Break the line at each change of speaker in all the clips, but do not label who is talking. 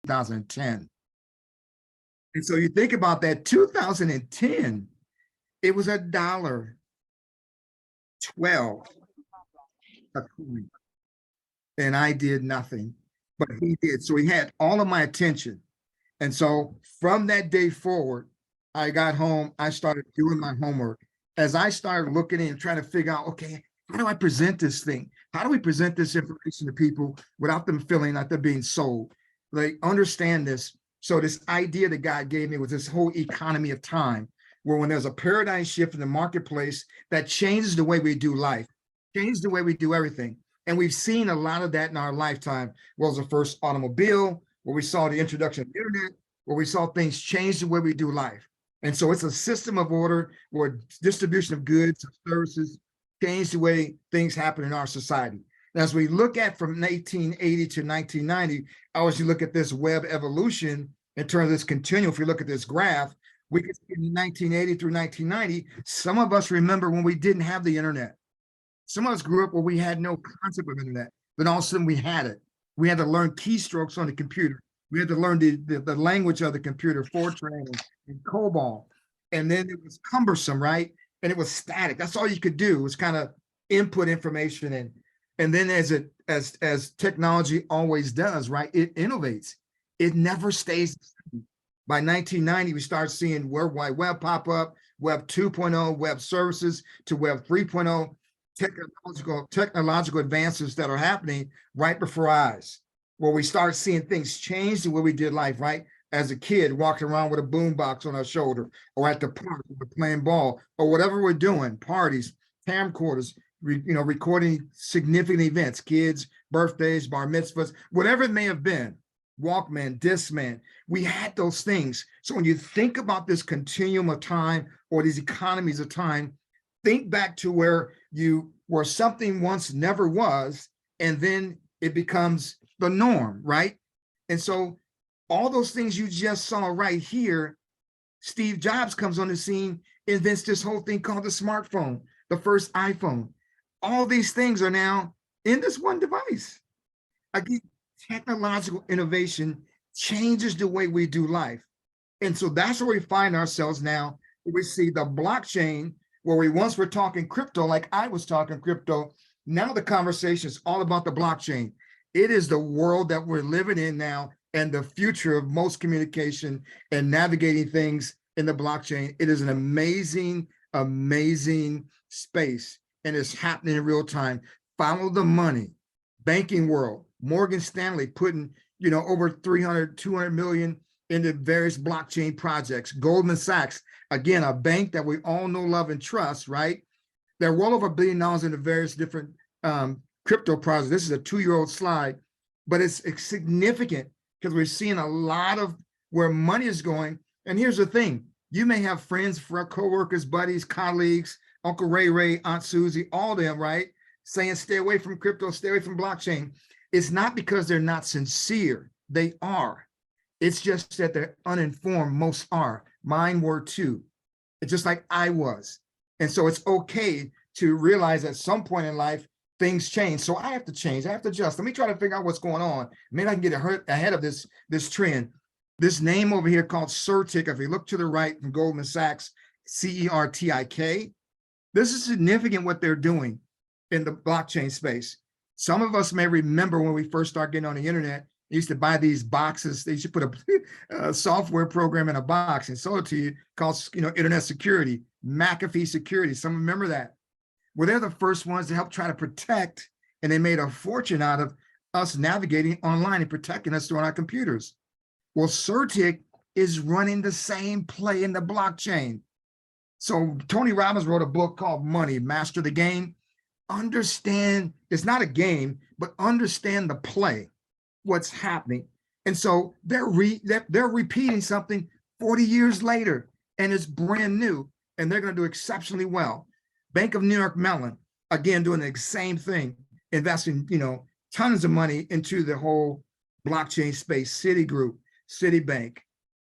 2010. And so you think about that, 2010, it was $1.12 a coin. And I did nothing, but he did. So he had all of my attention. And so from that day forward, I got home, I started doing my homework. As I started looking in, trying to figure out, okay, how do I present this thing? How do we present this information to people without them feeling like they're being sold? Like, understand this. So this idea that God gave me was this whole economy of time, where when there's a paradigm shift in the marketplace that changes the way we do life, changes the way we do everything. And we've seen a lot of that in our lifetime. Was the first automobile, where we saw the introduction of the internet, where we saw things change the way we do life. And so it's a system of order where distribution of goods and services change the way things happen in our society. And as we look at from 1880 to 1990, as you look at this web evolution in terms of this continuum, if you look at this graph, we can see in 1980 through 1990, some of us remember when we didn't have the internet. Some of us grew up where we had no concept of internet, then all of a sudden we had it. We had to learn keystrokes on the computer. We had to learn the language of the computer, Fortran and COBOL. And then it was cumbersome, right? And it was static. That's all you could do, was kind of input information in. And then as technology always does, right, it innovates. It never stays the same. By 1990, we start seeing World Wide Web pop up, Web 2.0, web services, to Web 3.0, technological advances that are happening right before our eyes, where we start seeing things change the way we did life, right? As a kid, walking around with a boombox on our shoulder, or at the park, we're playing ball, or whatever we're doing, parties, camcorders, recording significant events, kids, birthdays, bar mitzvahs, whatever it may have been, Walkman, Discman, we had those things. So when you think about this continuum of time or these economies of time, think back to where something once never was, and then it becomes the norm, right? And so all those things you just saw right here, Steve Jobs comes on the scene, invents this whole thing called the smartphone, the first iPhone. All these things are now in this one device. Again, technological innovation changes the way we do life. And so that's where we find ourselves now. We see the blockchain, where we once were talking crypto, like I was talking crypto. Now the conversation is all about the blockchain. It is the world that we're living in now, and the future of most communication and navigating things in the blockchain. It is an amazing, amazing space, and it's happening in real time. Follow the money. Banking world, Morgan Stanley putting, over 300, 200 million into various blockchain projects. Goldman Sachs, again, a bank that we all know, love, and trust, right? They're well over $1 billion into various different crypto projects. This is a 2-year-old slide, but it's significant because we're seeing a lot of where money is going. And here's the thing. You may have friends, co-workers, buddies, colleagues, Uncle Ray, Aunt Susie, all of them, right? Saying, stay away from crypto, stay away from blockchain. It's not because they're not sincere. They are. It's just that they're uninformed. Most are. Mine were too. It's just like I was. And so it's okay to realize at some point in life, things change. So I have to change. I have to adjust. Let me try to figure out what's going on. Maybe I can get ahead of this trend. This name over here called CERTIC, if you look to the right from Goldman Sachs, CERTIK, this is significant what they're doing in the blockchain space. Some of us may remember when we first started getting on the internet, they used to buy these boxes. They used to put a software program in a box and sold it to you called, internet security, McAfee security. Some remember that. Well, they're the first ones to help try to protect, and they made a fortune out of us navigating online and protecting us through our computers. Well, CERTIC is running the same play in the blockchain. So Tony Robbins wrote a book called Money, Master the Game. Understand, it's not a game, but understand the play, what's happening. And so they're repeating something 40 years later, and it's brand new, and they're going to do exceptionally well. Bank of New York Mellon, again, doing the same thing, investing, tons of money into the whole blockchain space. Citigroup, Citibank,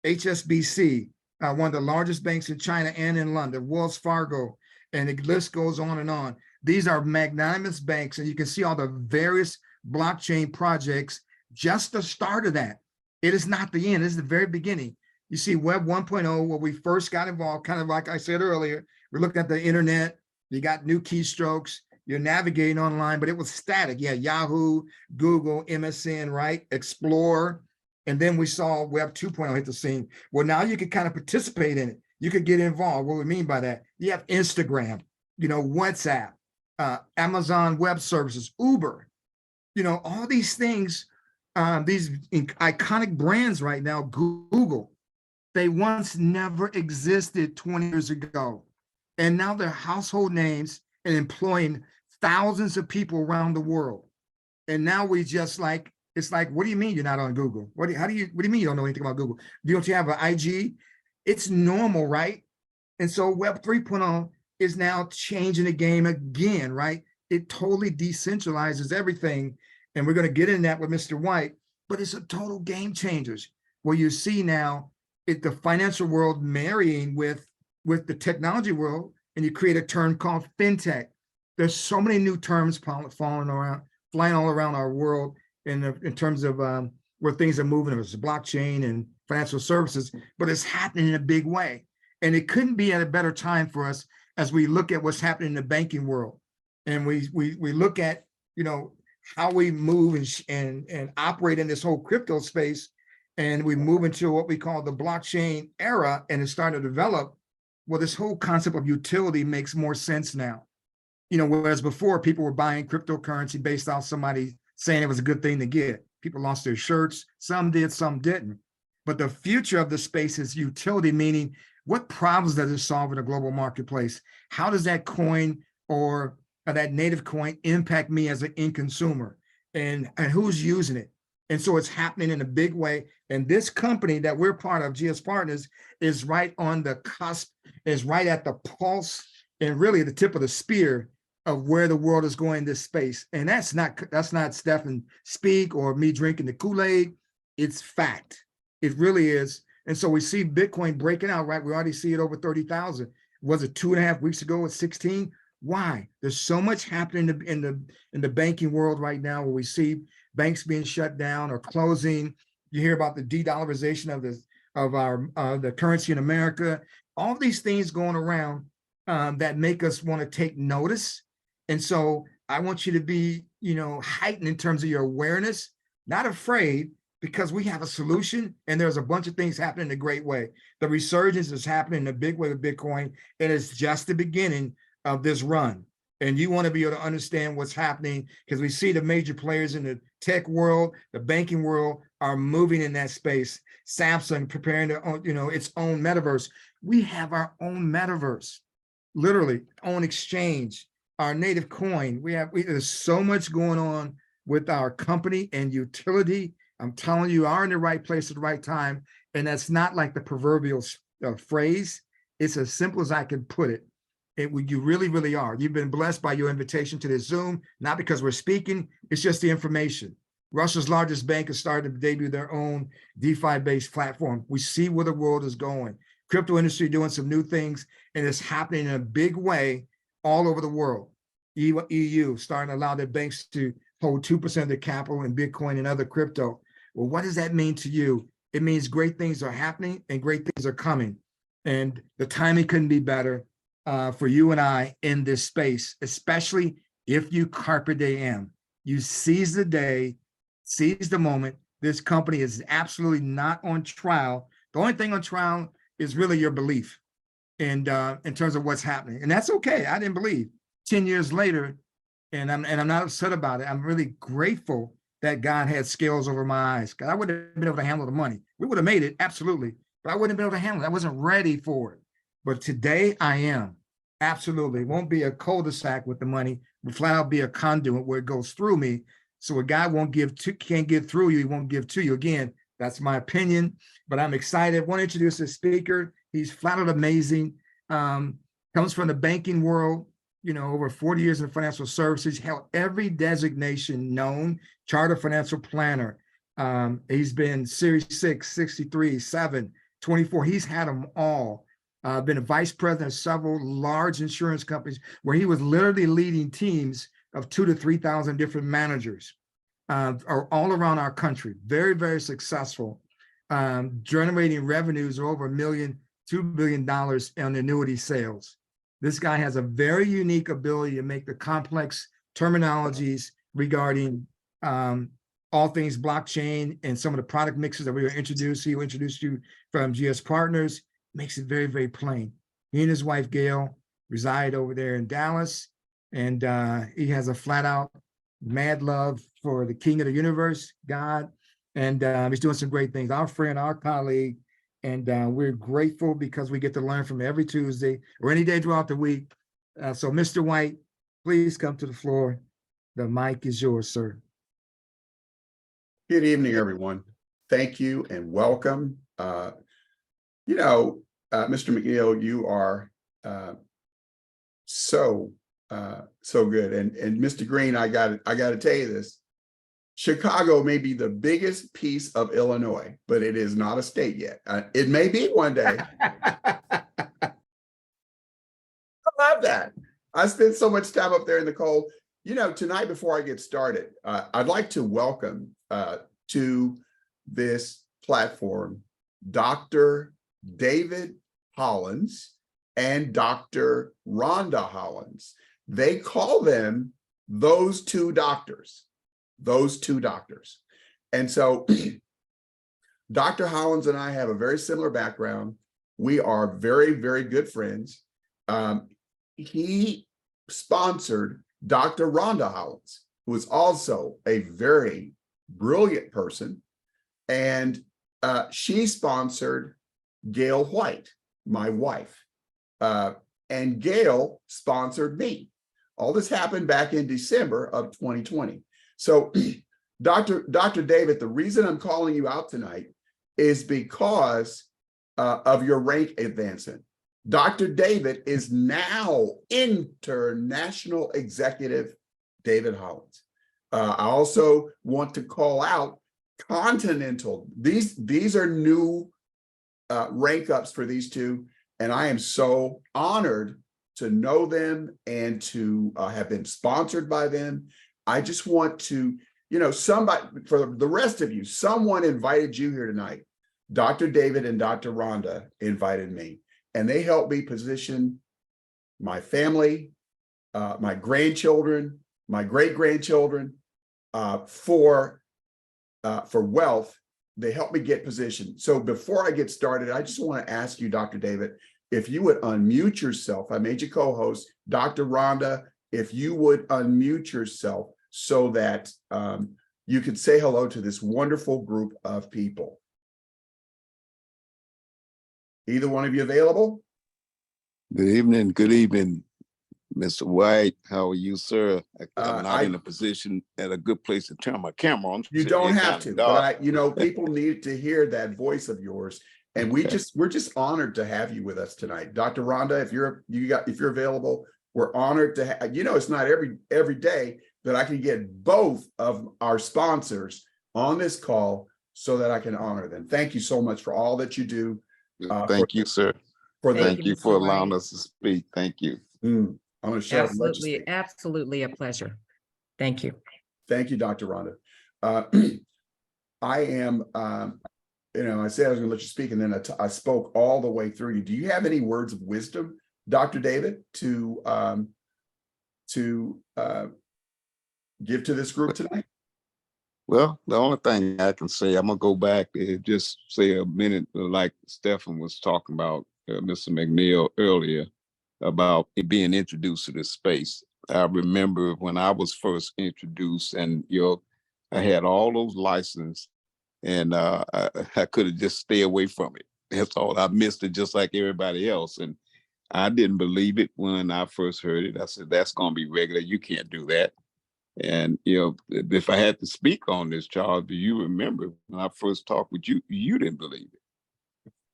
HSBC, one of the largest banks in China and in London, Wells Fargo, and the list goes on and on. These are magnanimous banks, and you can see all the various blockchain projects, just the start of that. It is not the end. This is the very beginning. You see, Web 1.0, where we first got involved, kind of like I said earlier, we're looking at the internet. You got new keystrokes. You're navigating online, but it was static. Yeah, Yahoo, Google, MSN, right? Explore. And then we saw Web 2.0 hit the scene. Well, now you can kind of participate in it. You could get involved. What we mean by that? You have Instagram, WhatsApp, Amazon Web Services, Uber, all these things, these iconic brands right now, Google, they once never existed 20 years ago. And now they're household names and employing thousands of people around the world. And now we just it's like, what do you mean you're not on Google? What do you mean you don't know anything about Google? Don't you have an IG? It's normal, right? And so Web 3.0 is now changing the game again, right? It totally decentralizes everything. And we're going to get in that with Mr. White, but it's a total game changers where you see now the financial world marrying with the technology world, and you create a term called fintech. There's so many new terms flying all around our world in terms of where things are moving. It's blockchain and financial services, but it's happening in a big way. And it couldn't be at a better time for us as we look at what's happening in the banking world. And we look at, how we move and operate in this whole crypto space. And we move into what we call the blockchain era, and it's starting to develop. Well, this whole concept of utility makes more sense now. Whereas before people were buying cryptocurrency based off somebody saying it was a good thing to get. People lost their shirts. Some did, some didn't. But the future of the space is utility, meaning what problems does it solve in a global marketplace? How does that coin or that native coin impact me as an end consumer? And who's using it? And so it's happening in a big way. And this company that we're part of, GS Partners, is right on the cusp, is right at the pulse and really the tip of the spear of where the world is going in this space. And that's not Stephn speak or me drinking the Kool-Aid. It's fact. It really is. And so we see Bitcoin breaking out, right? We already see it over 30,000. Was it 2.5 weeks ago at 16? Why? There's so much happening in the banking world right now, where we see banks being shut down or closing. You hear about the de-dollarization of the currency in America. All these things going around that make us want to take notice. And so I want you to be, heightened in terms of your awareness, not afraid, because we have a solution, and there's a bunch of things happening in a great way. The resurgence is happening in a big way with Bitcoin, and it's just the beginning of this run. And you want to be able to understand what's happening, because we see the major players in the tech world, the banking world are moving in that space. Samsung preparing its own metaverse. We have our own metaverse, literally own exchange, our native coin. There's so much going on with our company and utility. I'm telling you, are in the right place at the right time. And that's not like the proverbial phrase. It's as simple as I can put it. You really, really are. You've been blessed by your invitation to this Zoom, not because we're speaking, it's just the information. Russia's largest bank has started to debut their own DeFi-based platform. We see where the world is going. Crypto industry doing some new things, and it's happening in a big way all over the world. EU starting to allow their banks to hold 2% of their capital in Bitcoin and other crypto. Well, what does that mean to you? It means great things are happening and great things are coming. And the timing couldn't be better for you and I in this space, especially if you carpe diem. You seize the day, seize the moment. This company is absolutely not on trial. The only thing on trial is really your belief and in terms of what's happening. And that's okay. I didn't believe. 10 years later, and I'm not upset about it. I'm really grateful that God had scales over my eyes, because I wouldn't have been able to handle the money. We would have made it, absolutely, but I wouldn't have been able to handle it. I wasn't ready for it. But today I am. Absolutely. It won't be a cul-de-sac with the money, but flat out be a conduit where it goes through me. So what God can't give through you, he won't give to you. Again, that's my opinion, but I'm excited. I want to introduce a speaker. He's flat out amazing. Comes from the banking world, over 40 years in financial services, held every designation known, charter financial planner. He's been Series 6, 63, 7, 24. He's had them all. Been a vice president of several large insurance companies where he was literally leading teams of 2,000 to 3,000 different managers all around our country. Very, very successful. generating revenues of over $2 billion on annuity sales. This guy has a very unique ability to make the complex terminologies regarding all things blockchain and some of the product mixes that we will introduce. He will introduce you from GS Partners, makes it very, very plain. He and his wife, Gail, reside over there in Dallas, and he has a flat out mad love for the king of the universe, God, and he's doing some great things. Our friend, our colleague, and we're grateful because we get to learn from him every Tuesday or any day throughout the week. So Mr. White, please come to the floor. The mic is yours, sir.
Good evening, everyone. Thank you and welcome. Mr. McNeal, you are so good. And Mr. Greene, I got to tell you this. Chicago may be the biggest piece of Illinois, but it is not a state yet. It may be one day. I love that. I spent so much time up there in the cold. Tonight, before I get started, I'd like to welcome to this platform Dr. David Hollins and Dr. Rhonda Hollins. They call them those two doctors. And so Dr. Hollins and I have a very similar background. We are very, very good friends. He sponsored Dr. Rhonda Hollins, who is also a very brilliant person. And she sponsored Gail White, my wife. And Gail sponsored me. All this happened back in December of 2020. So Dr. David, the reason I'm calling you out tonight is because of your rank advancement. Dr. David is now International Executive David Hollins. I also want to call out Continental. These are new rank ups for these two, and I am so honored to know them and to have been sponsored by them. I just want to, somebody, for the rest of you, someone invited you here tonight. Dr. David and Dr. Rhonda invited me, and they helped me position my family, my grandchildren, my great-grandchildren for wealth. They helped me get positioned. So before I get started, I just want to ask you, Dr. David, if you would unmute yourself. I made you co-host. Dr. Rhonda, if you would unmute yourself so that you could say hello to this wonderful group of people. Either one of you available?
Good evening, Mr. White. How are you, sir? I'm not in a position at a good place to turn my camera on.
You don't have to, but people need to hear that voice of yours. And we're just honored to have you with us tonight. Dr. Rhonda, if you're available, we're honored to have, it's not every day that I can get both of our sponsors on this call so that I can honor them. Thank you so much for all that you do.
Thank you, sir. Thank you for allowing us to speak. Thank you.
I'm going to show
absolutely a pleasure. Thank you.
Thank you, Dr. Rhonda. I am, I said I was going to let you speak, and then I spoke all the way through you. Do you have any words of wisdom, Dr. David, to give to this group tonight?
Well, the only thing I can say, I'm going to go back and just say a minute, like Stephn was talking about, Mr. McNeal earlier, about being introduced to this space. I remember when I was first introduced, and I had all those licenses, and I could have just stayed away from it. That's all. I missed it just like everybody else. And I didn't believe it when I first heard it. I said, that's going to be regular. You can't do that. And, if I had to speak on this, Charles, do you remember when I first talked with you, you didn't believe it.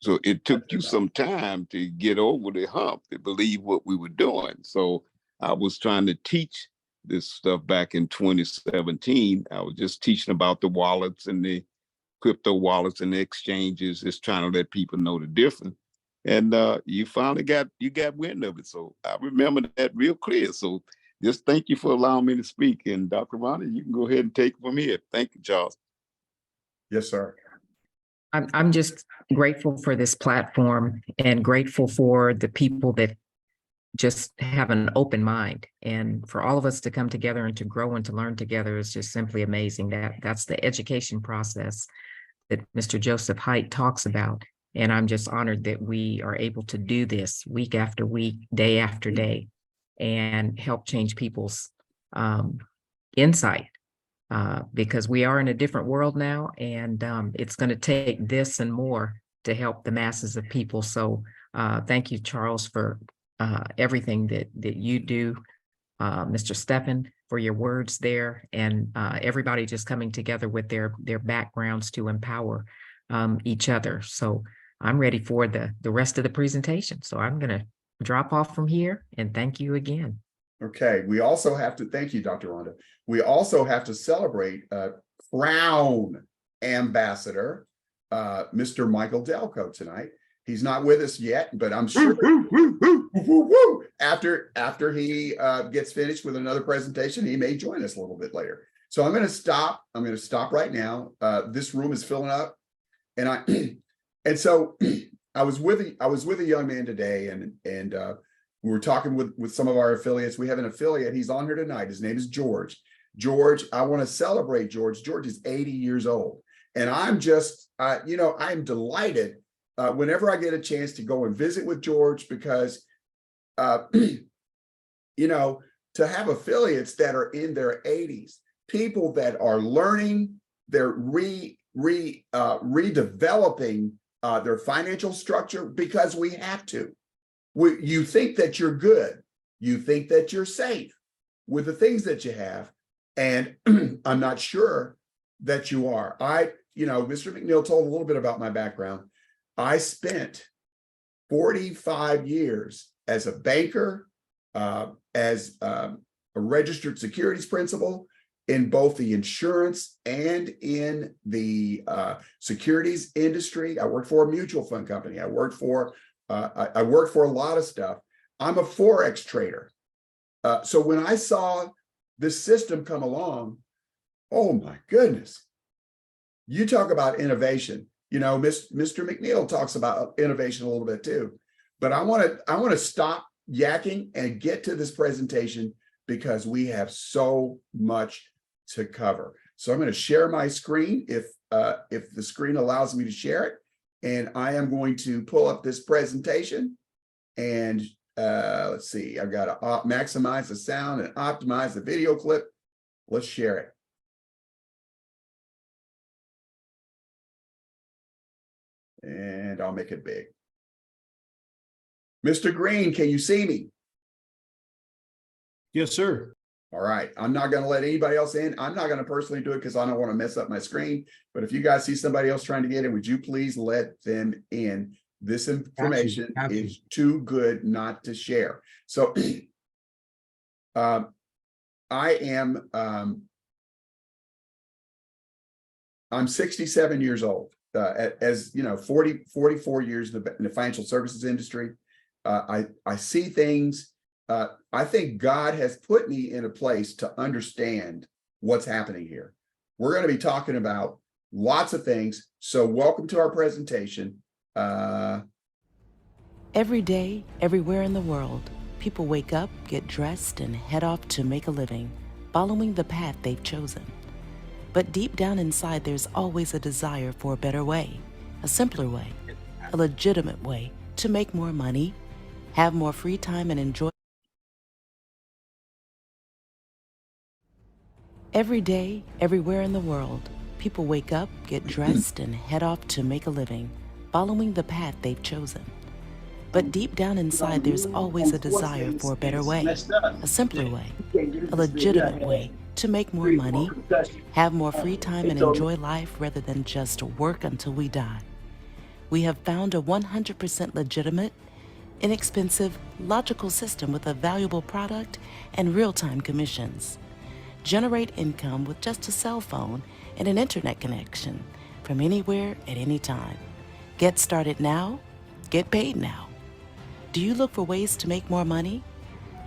So it took you some time to get over the hump to believe what we were doing. So I was trying to teach this stuff back in 2017. I was just teaching about the wallets and the crypto wallets and the exchanges, just trying to let people know the difference. And you finally got wind of it. So I remember that real clear. So just thank you for allowing me to speak. And Dr. Rhonda, you can go ahead and take it from here. Thank you, Charles.
Yes, sir.
I'm just grateful for this platform and grateful for the people that just have an open mind, and for all of us to come together and to grow and to learn together is just simply amazing. That's the education process that Mr. Joseph Haidt talks about. And I'm just honored that we are able to do this week after week, day after day, and help change people's insight. Because we are in a different world now, and it's going to take this and more to help the masses of people. So thank you, Charles, for everything that you do, Mr. Stephn, for your words there, and everybody just coming together with their backgrounds to empower each other. So I'm ready for the rest of the presentation. So I'm going to drop off from here, and thank you again.
Okay, we also have to, thank you, Dr. Rhonda. We also have to celebrate Crown Ambassador, Mr. Michael Delco tonight. He's not with us yet, but I'm sure after he gets finished with another presentation, he may join us a little bit later. So I'm going to stop. I'm going to stop right now. This room is filling up, and so I was with a young man today, and we were talking with some of our affiliates. We have an affiliate. He's on here tonight. His name is George. George, I want to celebrate George. George is 80 years old. And I'm just, I'm delighted whenever I get a chance to go and visit with George, because, to have affiliates that are in their 80s, people that are learning, they're redeveloping their financial structure, because we have to. You think that you're good. You think that you're safe with the things that you have. And I'm not sure that you are. Mr. McNeal told a little bit about my background. I spent 45 years as a banker, as a registered securities principal in both the insurance and in the securities industry. I worked for a mutual fund company. I worked for a lot of stuff. I'm a Forex trader. So when I saw this system come along, oh my goodness, you talk about innovation. Mr. McNeal talks about innovation a little bit too. But I want to stop yakking and get to this presentation, because we have so much to cover. So I'm going to share my screen if the screen allows me to share it. And I am going to pull up this presentation, and let's see, I've got to maximize the sound and optimize the video clip. Let's share it. And I'll make it big. Mr. Greene, can you see me?
Yes, sir.
All right. I'm not going to let anybody else in. I'm not going to personally do it because I don't want to mess up my screen. But if you guys see somebody else trying to get in, would you please let them in? This information is too good not to share. So I'm 67 years old. As you know, 44 years in the financial services industry. I see things. I think God has put me in a place to understand what's happening here. We're going to be talking about lots of things. So welcome to our presentation.
Every day, everywhere in the world, people wake up, get dressed, and head off to make a living, following the path they've chosen. But deep down inside, there's always a desire for a better way, a simpler way, a legitimate way to make more money, have more free time, and enjoy. Every day, everywhere in the world, people wake up, get dressed, and head off to make a living, following the path they've chosen. But deep down inside, there's always a desire for a better way, a simpler way, a legitimate way to make more money, have more free time, and enjoy life rather than just work until we die. We have found a 100% legitimate, inexpensive, logical system with a valuable product and real-time commissions. Generate income with just a cell phone and an internet connection from anywhere at any time. Get started now, get paid now. Do you look for ways to make more money?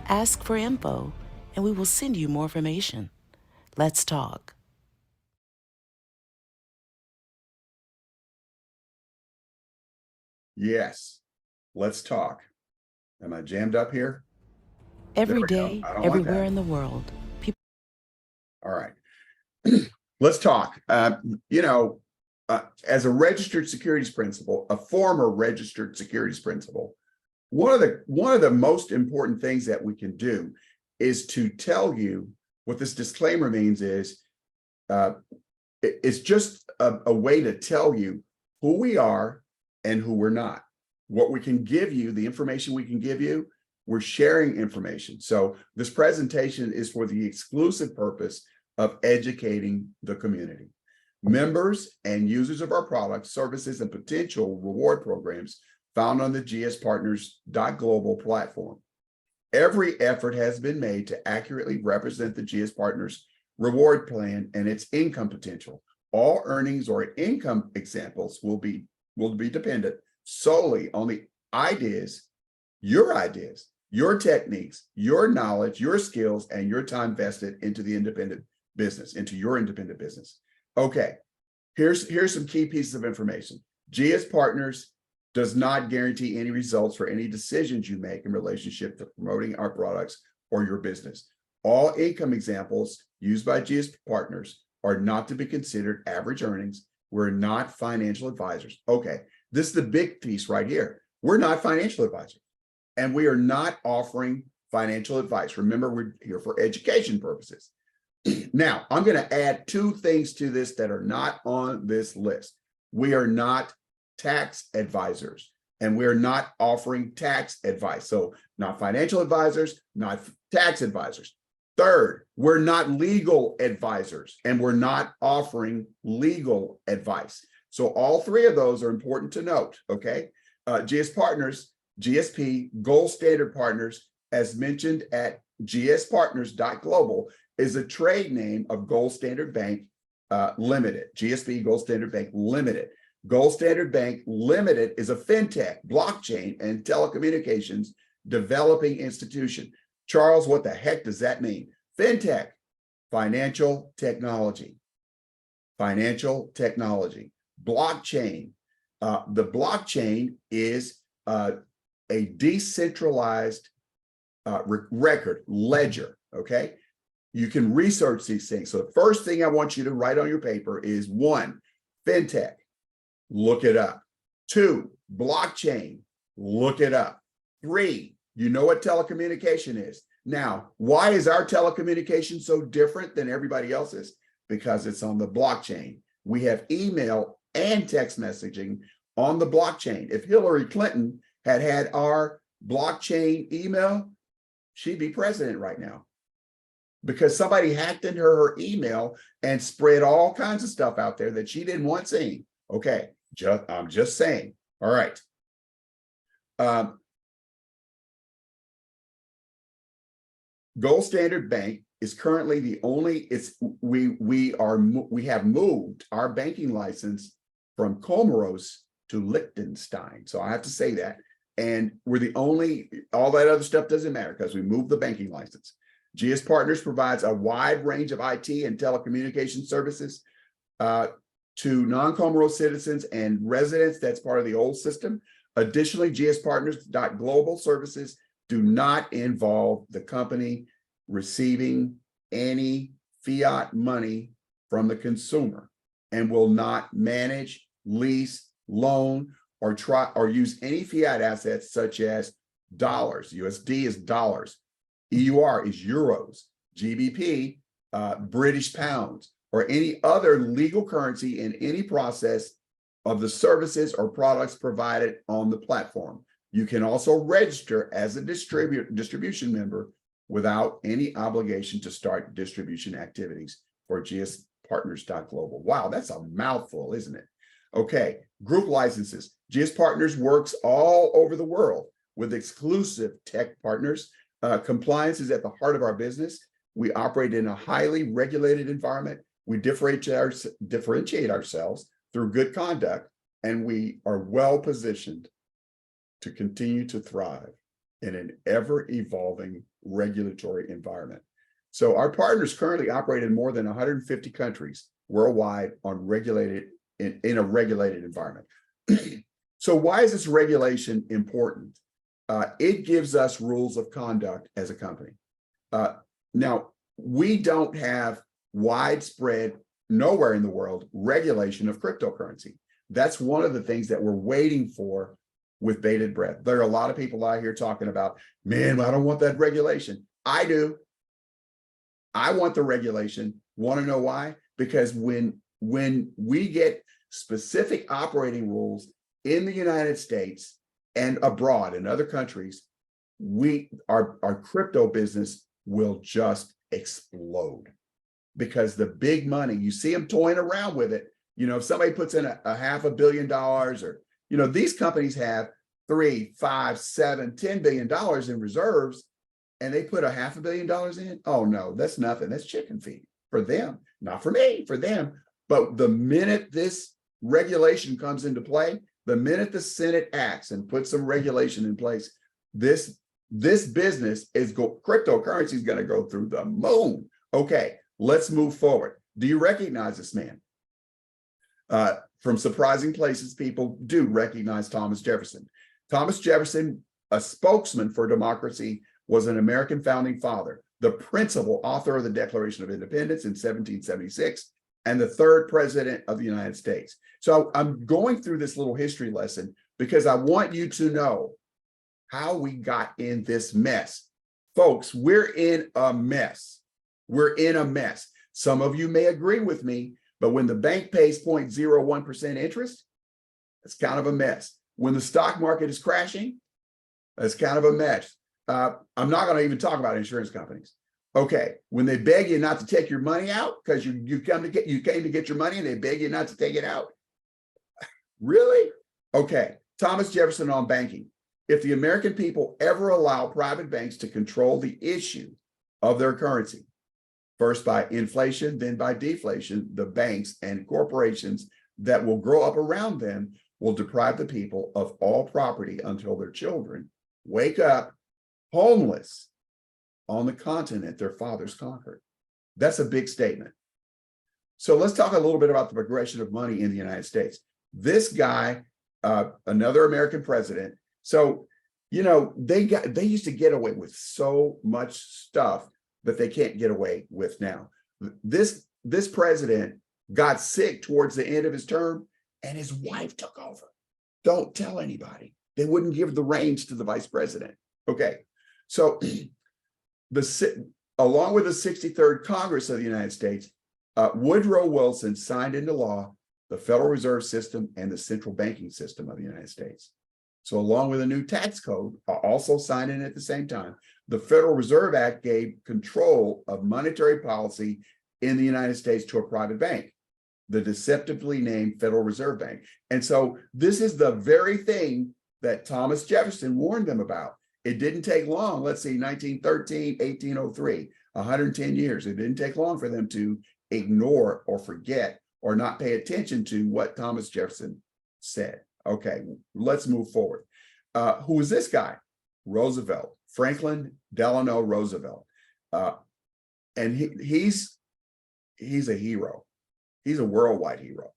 Ask for info, and we will send you more information. Let's talk.
Yes. Let's talk. Am I jammed up here?
Every
we go.
day,
I don't want
everywhere
that.
in the world, people.
All right. Let's talk. As a registered securities principal, a former registered securities principal, one of the most important things that we can do is to tell you what this disclaimer means is it's just a way to tell you who we are and who we're not. What we can give you, the information we can give you, we're sharing information. So this presentation is for the exclusive purpose of educating the community. Members and users of our products, services, and potential reward programs found on the gspartners.global platform. Every effort has been made to accurately represent the GS Partners reward plan and its income potential. All earnings or income examples will be dependent solely on the ideas, your techniques, your knowledge, your skills, and your time vested into the independent business, into your independent business. Okay, here's some key pieces of information. GS Partners does not guarantee any results for any decisions you make in relationship to promoting our products or your business. All income examples used by GS Partners are not to be considered average earnings. We're not financial advisors. Okay, this is the big piece right here. We're not financial advisors, and we are not offering financial advice. Remember, we're here for education purposes. Now, I'm going to add two things to this that are not on this list. We are not tax advisors, and we're not offering tax advice. So not financial advisors, not tax advisors. Third, we're not legal advisors, and we're not offering legal advice. So all three of those are important to note, okay? GS Partners, GSP, Gold Standard Partners, as mentioned at gspartners.global, is a trade name of Gold Standard Bank Limited, GSP Gold Standard Bank Limited. Gold Standard Bank Limited is a fintech, blockchain, and telecommunications developing institution. Charles, what the heck does that mean? Fintech, financial technology. Financial technology. Blockchain. The blockchain is a decentralized record, ledger, okay? You can research these things. So the first thing I want you to write on your paper is 1, fintech. Look it up. 2, blockchain. Look it up. 3, you know what telecommunication is. Now, why is our telecommunication so different than everybody else's? Because it's on the blockchain. We have email and text messaging on the blockchain. If Hillary Clinton had our blockchain email, she'd be president right now, because somebody hacked into her email and spread all kinds of stuff out there that she didn't want seen. Okay, I'm just saying. All right. Gold Standard Bank is currently the only. We have moved our banking license from Comoros to Liechtenstein. So I have to say that, and we're the only. All that other stuff doesn't matter because we moved the banking license. GS Partners provides a wide range of IT and telecommunication services to non-Comoros citizens and residents. That's part of the old system. Additionally, gspartners.global services do not involve the company receiving any fiat money from the consumer, and will not manage, lease, loan, or use any fiat assets such as dollars. USD is dollars. EUR is euros. GBP, British pounds, or any other legal currency in any process of the services or products provided on the platform. You can also register as a distribution member without any obligation to start distribution activities for gspartners.global. Wow, that's a mouthful, isn't it? Okay, group licenses. GS Partners works all over the world with exclusive tech partners. Compliance is at the heart of our business. We operate in a highly regulated environment. We differentiate ourselves through good conduct, and we are well positioned to continue to thrive in an ever-evolving regulatory environment. So our partners currently operate in more than 150 countries worldwide on regulated in a regulated environment. So why is this regulation important? It gives us rules of conduct as a company. Now, we don't have widespread, nowhere in the world, regulation of cryptocurrency. That's one of the things that we're waiting for with bated breath. There are a lot of people out here talking about, man, I don't want that regulation. I do. I want the regulation. Want to know why? Because when we get specific operating rules in the United States and abroad in other countries, our crypto business will just explode, because the big money, you see them toying around with it. You know, if somebody puts in a $500 million, or, you know, these companies have $3, $5, $7, $10 billion in reserves, and they put $500 million in. Oh no, that's nothing. That's chicken feed for them, not for me, for them. But the minute this regulation comes into play, the minute the Senate acts and puts some regulation in place, this business cryptocurrency is going to go through the moon. Okay, let's move forward. Do you recognize this man? From surprising places, people do recognize Thomas Jefferson. Thomas Jefferson, a spokesman for democracy, was an American founding father, the principal author of the Declaration of Independence in 1776, and the third president of the United States. So I'm going through this little history lesson because I want you to know how we got in this mess. Folks, we're in a mess. We're in a mess. Some of you may agree with me, but when the bank pays 0.01% interest, it's kind of a mess. When the stock market is crashing, that's kind of a mess. I'm not going to even talk about insurance companies. Okay, when they beg you not to take your money out because you came to get your money and they beg you not to take it out. Really? Okay, Thomas Jefferson on banking. If the American people ever allow private banks to control the issue of their currency, first by inflation, then by deflation, the banks and corporations that will grow up around them will deprive the people of all property until their children wake up homeless on the continent their fathers conquered. That's a big statement. So let's talk a little bit about the progression of money in the United States. This guy, another American president. So, you know, they used to get away with so much stuff that they can't get away with now. This president got sick towards the end of his term, and his wife took over. Don't tell anybody. They wouldn't give the reins to the vice president. Okay, so along with the 63rd Congress of the United States, Woodrow Wilson signed into law the Federal Reserve System and the central banking system of the United States. So along with a new tax code, also signed in at the same time, the Federal Reserve Act gave control of monetary policy in the United States to a private bank, the deceptively named Federal Reserve Bank. And so this is the very thing that Thomas Jefferson warned them about. It didn't take long. Let's see, 1913, 1803, 110 years. It didn't take long for them to ignore or forget or not pay attention to what Thomas Jefferson said. Okay, let's move forward. Who is this guy? Roosevelt, Franklin Delano Roosevelt. And he's a hero. He's a worldwide hero.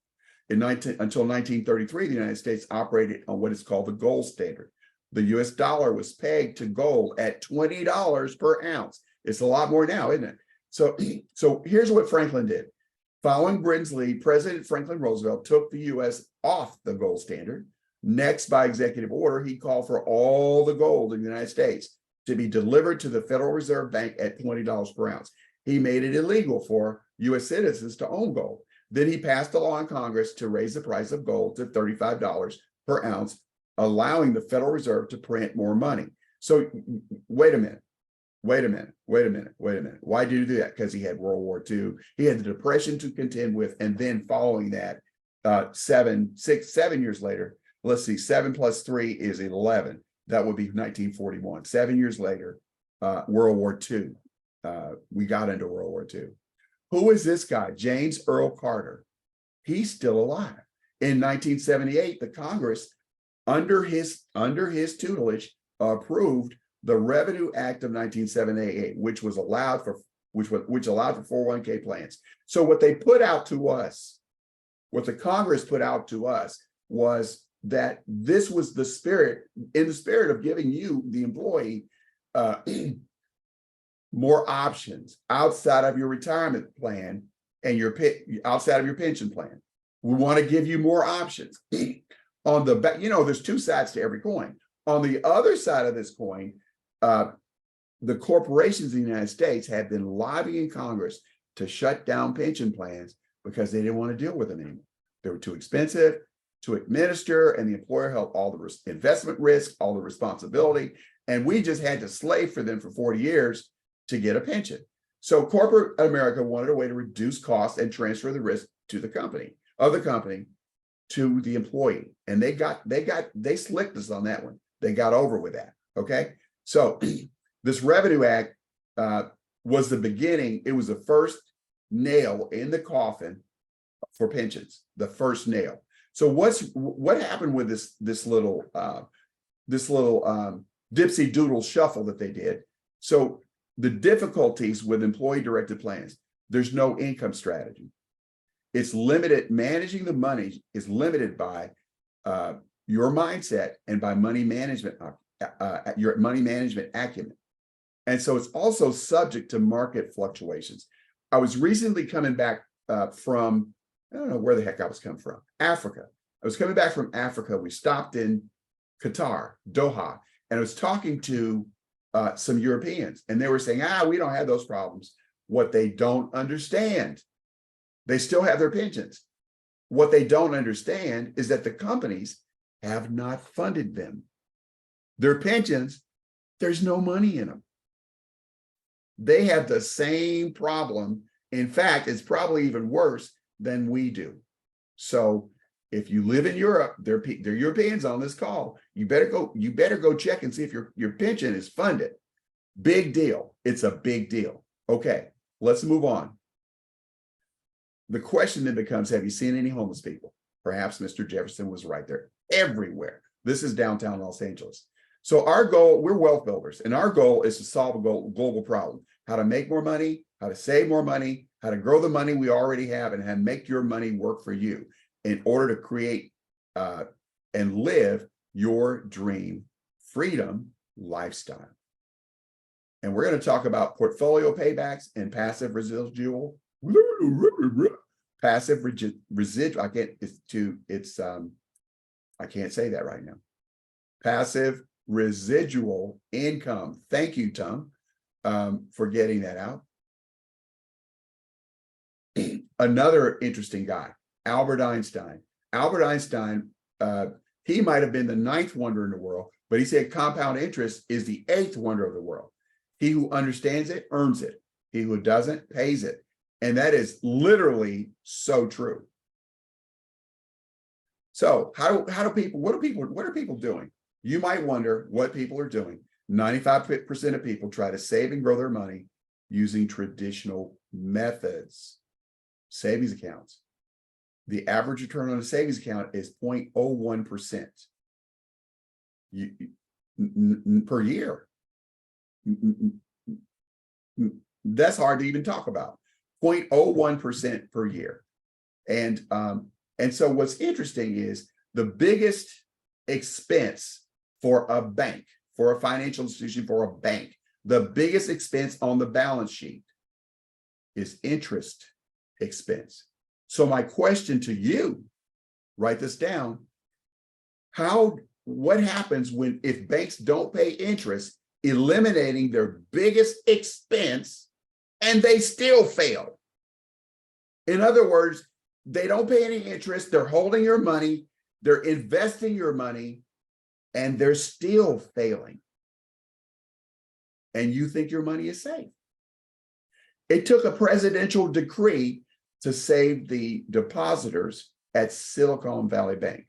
Until 1933, the United States operated on what is called the gold standard. The US dollar was pegged to gold at $20 per ounce. It's a lot more now, isn't it? So here's what Franklin did. Following Britain's lead, President Franklin Roosevelt took the US off the gold standard. Next, by executive order, he called for all the gold in the United States to be delivered to the Federal Reserve Bank at $20 per ounce. He made it illegal for US citizens to own gold. Then he passed a law in Congress to raise the price of gold to $35 per ounce, allowing the Federal Reserve to print more money. So wait a minute. Why did he do that? Because he had World War II. He had the Depression to contend with. And then following that, 7 years later, let's see, 7 plus 3 is 11. That would be 1941. 7 years later, World War II. We got into World War II. Who is this guy? James Earl Carter. He's still alive. In 1978, the Congress, under his tutelage, approved the Revenue Act of 1978, which allowed for 401k plans. So what they put out to us, what the Congress put out to us, was that this was the spirit, in the spirit of giving you, the employee, more options outside of your retirement plan and outside of your pension plan. We want to give you more options. On the back, there's two sides to every coin. On the other side of this coin, the corporations in the United States have been lobbying Congress to shut down pension plans because they didn't want to deal with them anymore. They were too expensive to administer, and the employer held all the investment risk, all the responsibility, and we just had to slave for them for 40 years to get a pension. So corporate America wanted a way to reduce costs and transfer the risk to the company, to the employee. And they slicked us on that one. They got over with that. Okay. So this Revenue Act was the beginning. It was the first nail in the coffin for pensions, the first nail. So what happened with this little dipsy doodle shuffle that they did? So the difficulties with employee directed plans, there's no income strategy. It's limited. Managing the money is limited by your mindset and by money management, your money management acumen. And so it's also subject to market fluctuations. I was recently coming back from, I don't know where the heck I was coming from, Africa. I was coming back from Africa. We stopped in Qatar, Doha, and I was talking to some Europeans, and they were saying, we don't have those problems. What they don't understand, they still have their pensions. What they don't understand is that the companies have not funded them. Their pensions, there's no money in them. They have the same problem. In fact, it's probably even worse than we do. So if you live in Europe, they're Europeans on this call. You better go check and see if your pension is funded. Big deal. It's a big deal. Okay, let's move on. The question then becomes, have you seen any homeless people? Perhaps Mr. Jefferson was right there. Everywhere. This is downtown Los Angeles. So our goal, we're wealth builders, and our goal is to solve a global problem. How to make more money, how to save more money, how to grow the money we already have, and how to make your money work for you in order to create and live your dream freedom lifestyle. And we're going to talk about portfolio paybacks and passive residual. Passive residual. I can't say that right now. Passive residual income. Thank you, Tom, for getting that out. Another interesting guy, Albert Einstein. Albert Einstein, he might have been the 9th wonder in the world, but he said compound interest is the 8th wonder of the world. He who understands it earns it. He who doesn't pays it. And that is literally so true. So what are people doing? You might wonder what people are doing. 95% of people try to save and grow their money using traditional methods. Savings accounts. The average return on a savings account is 0.01% per year. That's hard to even talk about. 0.01% per year. And so what's interesting is the biggest expense for a bank, for a financial institution, for a bank, the biggest expense on the balance sheet is interest expense. So my question to you, write this down. What happens if banks don't pay interest, eliminating their biggest expense, and they still fail? In other words, they don't pay any interest, they're holding your money, they're investing your money, and they're still failing. And you think your money is safe. It took a presidential decree to save the depositors at Silicon Valley Bank.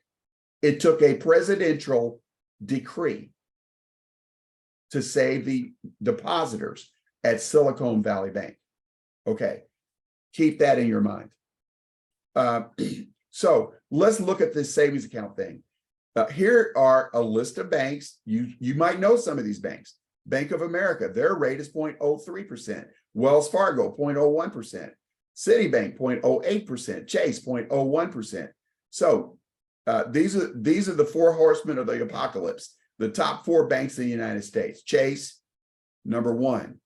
It took a presidential decree to save the depositors at Silicon Valley Bank. Okay, keep that in your mind. So let's look at this savings account thing. Here are a list of banks. You might know some of these banks. Bank of America, their rate is 0.03%. Wells Fargo, 0.01%. Citibank, 0.08%. Chase, 0.01%. So These are the four horsemen of the apocalypse. The top four banks in the United States: Chase, number one;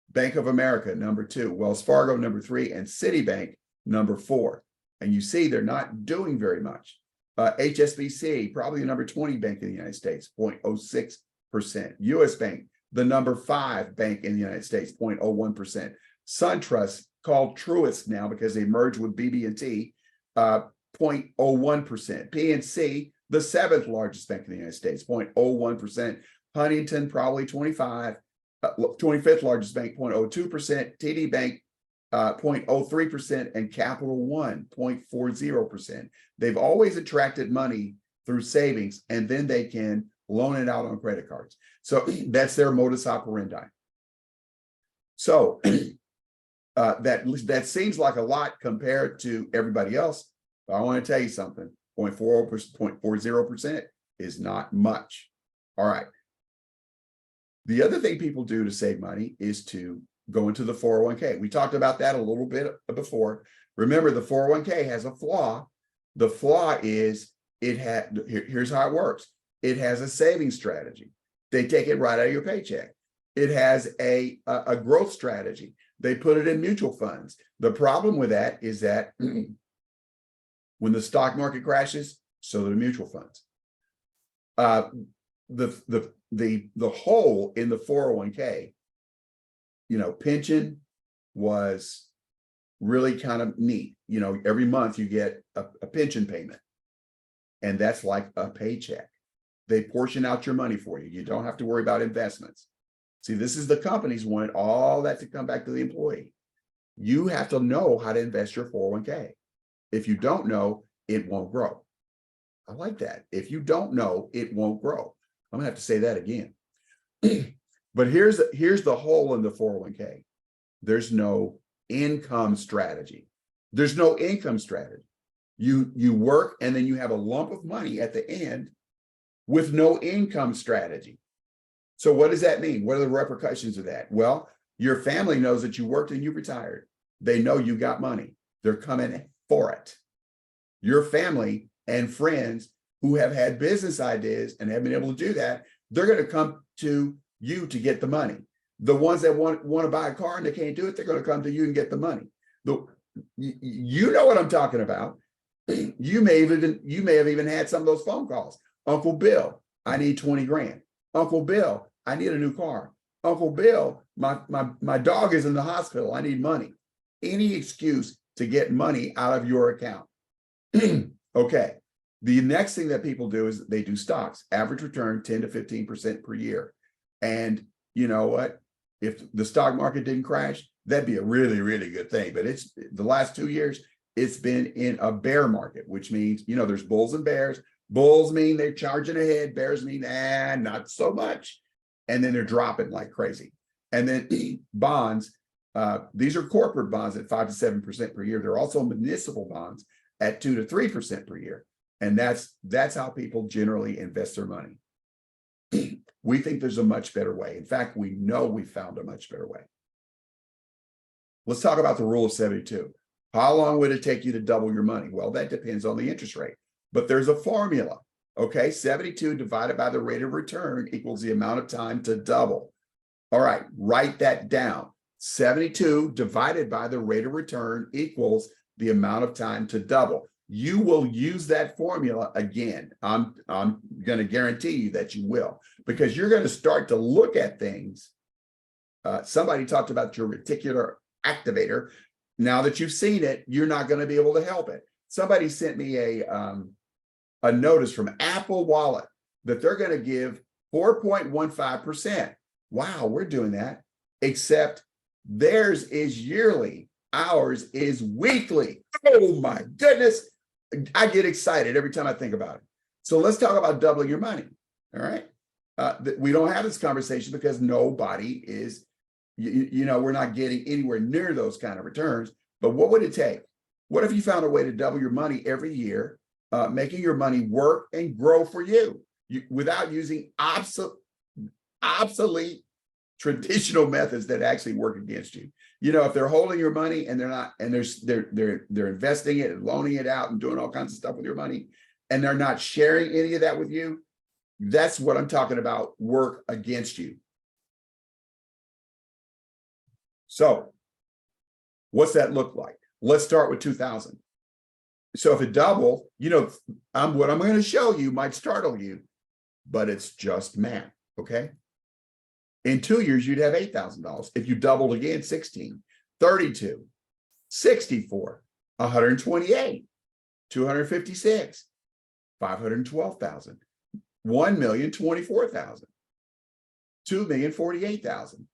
Bank of America, number two; Wells Fargo, number three; and Citibank, number four. And you see they're not doing very much. HSBC, probably the number 20 bank in the United States, 0.06%. US Bank, the number 5 bank in the United States, 0.01%. SunTrust, called Truist now because they merged with BB&T, 0.01%. PNC, the 7th largest bank in the United States, 0.01%. Huntington, probably 25th largest bank, 0.02%. TD Bank, 0.03%, and Capital One, 0.40%. They've always attracted money through savings, and then they can loan it out on credit cards. So that's their modus operandi. So that seems like a lot compared to everybody else, but I want to tell you something: 0.40% is not much. All right. The other thing people do to save money is to go into the 401k. We talked about that a little bit before. Remember, the 401k has a flaw. The flaw is here's how it works. It has a saving strategy. They take it right out of your paycheck. It has a growth strategy. They put it in mutual funds. The problem with that is that when the stock market crashes, so do the mutual funds. The hole in the 401k, pension was really kind of neat. Every month you get a pension payment, and that's like a paycheck. They portion out your money for you. You don't have to worry about investments. See, this is the companies wanted all that to come back to the employee. You have to know how to invest your 401k. If you don't know, it won't grow. I like that. If you don't know, it won't grow. I'm gonna have to say that again. But here's the hole in the 401k. There's no income strategy. There's no income strategy. You work and then you have a lump of money at the end with no income strategy. So what does that mean? What are the repercussions of that? Well, your family knows that you worked and you retired. They know you got money. They're coming for it. Your family and friends who have had business ideas and have been able to do that, they're going to come to you to get the money. The ones that want to buy a car and they can't do it, they're going to come to you and get the money. You know what I'm talking about. You may have even had some of those phone calls. Uncle Bill, I need 20 grand. Uncle Bill, I need a new car. Uncle Bill, my dog is in the hospital. I need money. Any excuse to get money out of your account. Okay. The next thing that people do is they do stocks. Average return 10 to 15% per year. And you know what? If the stock market didn't crash, that'd be a really, really good thing. But it's the last 2 years, it's been in a bear market, which means, there's bulls and bears. Bulls mean they're charging ahead. Bears mean, not so much. And then they're dropping like crazy. And then bonds, these are corporate bonds at 5 to 7% per year. They're also municipal bonds at 2 to 3% per year. And that's how people generally invest their money. We think there's a much better way. In fact, we know we found a much better way. Let's talk about the rule of 72. How long would it take you to double your money? Well, that depends on the interest rate, but there's a formula. Okay, 72 divided by the rate of return equals the amount of time to double. All right, write that down. 72 divided by the rate of return equals the amount of time to double. You will use that formula again. I'm going to guarantee you that you will, because you're going to start to look at things. Somebody talked about your reticular activator. Now that you've seen it, you're not going to be able to help it. Somebody sent me a notice from Apple Wallet that they're going to give 4.15%. Wow, we're doing that. Except theirs is yearly. Ours is weekly. Oh my goodness. I get excited every time I think about it. So let's talk about doubling your money. All right. We don't have this conversation because nobody is, we're not getting anywhere near those kind of returns. But what would it take? What if you found a way to double your money every year, making your money work and grow for you without using obsolete traditional methods that actually work against you? If they're holding your money and they're not, and they're investing it and loaning it out and doing all kinds of stuff with your money, and they're not sharing any of that with you, that's what I'm talking about, work against you. So what's that look like? Let's start with 2000. So if it double, you know, what I'm going to show you might startle you, but it's just math, okay? In 2 years, you'd have $8,000. If you doubled again, 16, 32, 64, 128, 256, 512,000, 1,024,000, 2,048,000,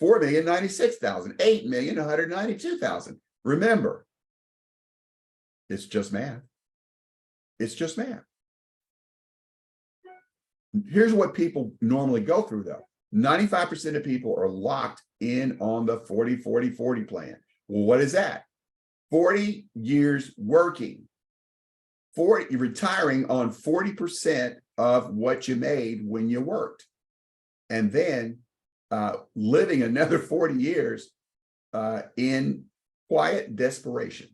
4,096,000, 8,192,000. Remember, it's just math. It's just math. Here's what people normally go through, though. 95% of people are locked in on the 40-40-40 plan. Well, what is that? 40 years working, retiring on 40% of what you made when you worked, and then living another 40 years in quiet desperation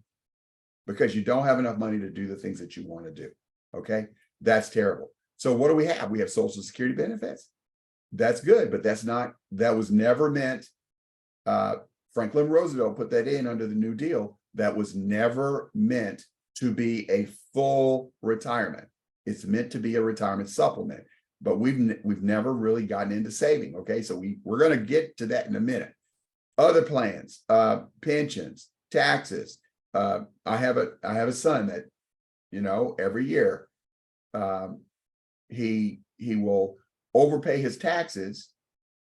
because you don't have enough money to do the things that you want to do. Okay, that's terrible. So what do we have? We have Social Security benefits. That's good, but that was never meant. Franklin Roosevelt put that in under the New Deal. That was never meant to be a full retirement. It's meant to be a retirement supplement, but we've never really gotten into saving. Okay, so we're going to get to that in a minute. Other plans, pensions, taxes. I have a son that, you know, every year he will overpay his taxes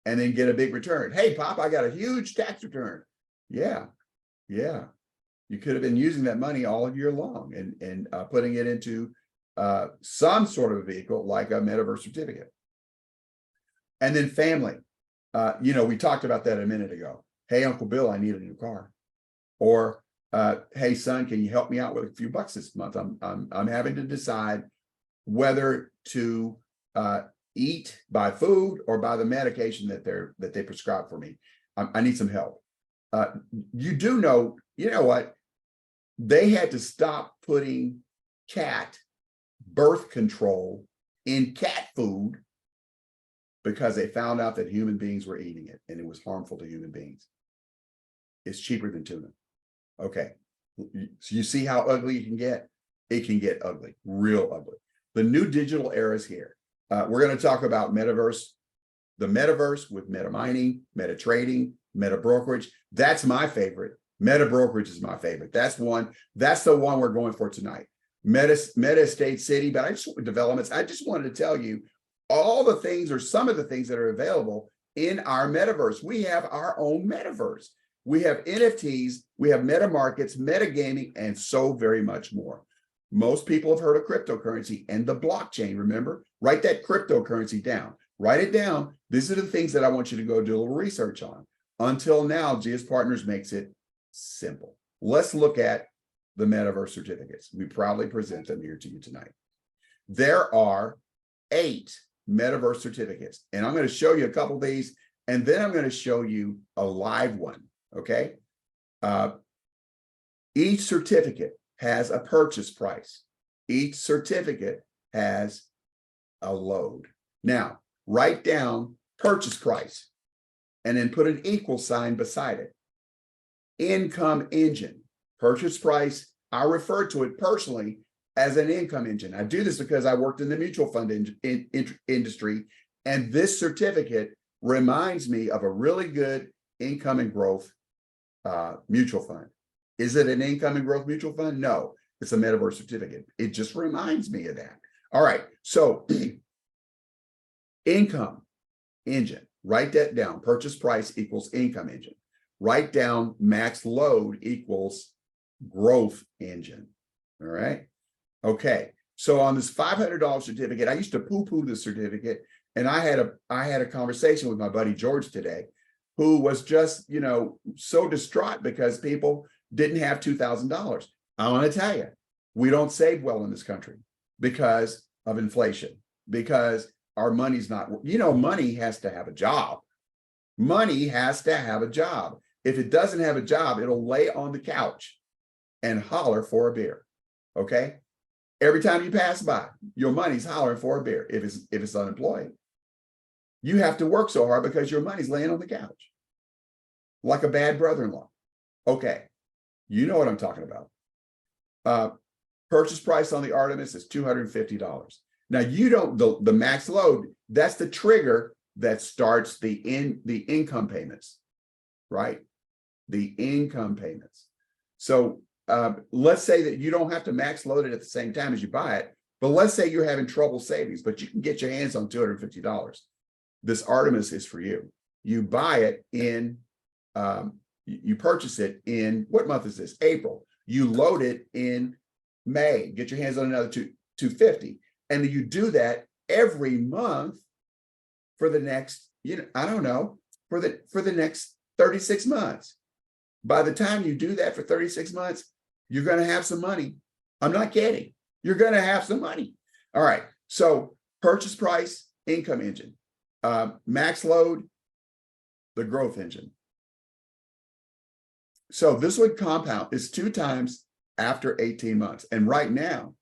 and then get a big return. Hey, Pop, I got a huge tax return. Yeah. You could have been using that money all year long and putting it into some sort of a vehicle like a metaverse certificate. And then family. You know, we talked about that a minute ago. Hey, Uncle Bill, I need a new car. Or hey, son, can you help me out with a few bucks this month? I'm having to decide whether to eat, buy food, or buy the medication that they prescribe for me. I need some help. You do know, you know what? They had to stop putting cat birth control in cat food because they found out that human beings were eating it and it was harmful to human beings. It's cheaper than tuna. Okay. So you see how ugly it can get? It can get ugly, real ugly. The new digital era is here. We're going to talk about metaverse, the metaverse with meta mining, meta trading, meta brokerage. That's my favorite. Meta brokerage is my favorite. That's the one we're going for tonight. Meta Estate City, but developments. I just wanted to tell you all the things or some of the things that are available in our metaverse. We have our own metaverse. We have NFTs, we have meta markets, meta gaming, and so very much more. Most people have heard of cryptocurrency and the blockchain. Remember, write that cryptocurrency down. Write it down. These are the things that I want you to go do a little research on. Until now, GS Partners makes it simple. Let's look at the metaverse certificates. We proudly present them here to you tonight. There are 8 metaverse certificates, and I'm going to show you a couple of these, and then I'm going to show you a live one. Okay. Each certificate has a purchase price. Each certificate has a load. Now, write down purchase price and then put an equal sign beside it. Income engine, purchase price. I refer to it personally as an income engine. I do this because I worked in the mutual fund industry, and this certificate reminds me of a really good income and growth mutual fund. Is it an income and growth mutual fund? No, it's a metaverse certificate. It just reminds me of that. All right, so income engine, write that down. Purchase price equals income engine. Write down max load equals growth engine. All right. Okay. So on this $500 certificate, I used to poo-poo the certificate, and I had a conversation with my buddy George today, who was just, you know, so distraught because people didn't have $2,000. I want to tell you, we don't save well in this country because of inflation, because our money's not, you know, money has to have a job. Money has to have a job. If it doesn't have a job, it'll lay on the couch and holler for a beer. Okay. Every time you pass by, your money's hollering for a beer. If it's unemployed, you have to work so hard because your money's laying on the couch like a bad brother-in-law. Okay, you know what I'm talking about. Purchase price on the Artemis is $250. Now you don't, the max load, that's the trigger that starts the income payments, right? The income payments. So let's say that you don't have to max load it at the same time as you buy it, but let's say you're having trouble savings, but you can get your hands on $250. This Artemis is for you. You buy it in, you purchase it in, what month is this? April. You load it in May, get your hands on another $250. And you do that every month for the next, I don't know, for the next 36 months. By the time you do that for 36 months, you're going to have some money. I'm not kidding. You're going to have some money. All right. So purchase price, income engine, max load, the growth engine. So this would compound. It's 2 times after 18 months. And right now,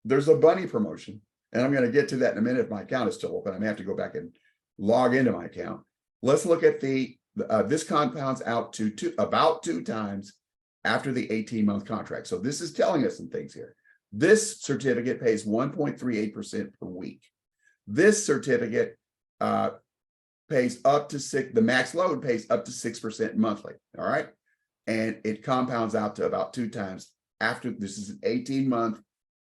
there's a bunny promotion. And I'm going to get to that in a minute if my account is still open. I may have to go back and log into my account. Let's look at this compounds out to about 2 times after the 18-month contract. So this is telling us some things here. This certificate pays 1.38% per week. This certificate pays up to 6, the max load pays up to 6% monthly. All right. And it compounds out to about 2 times after. This is an 18-month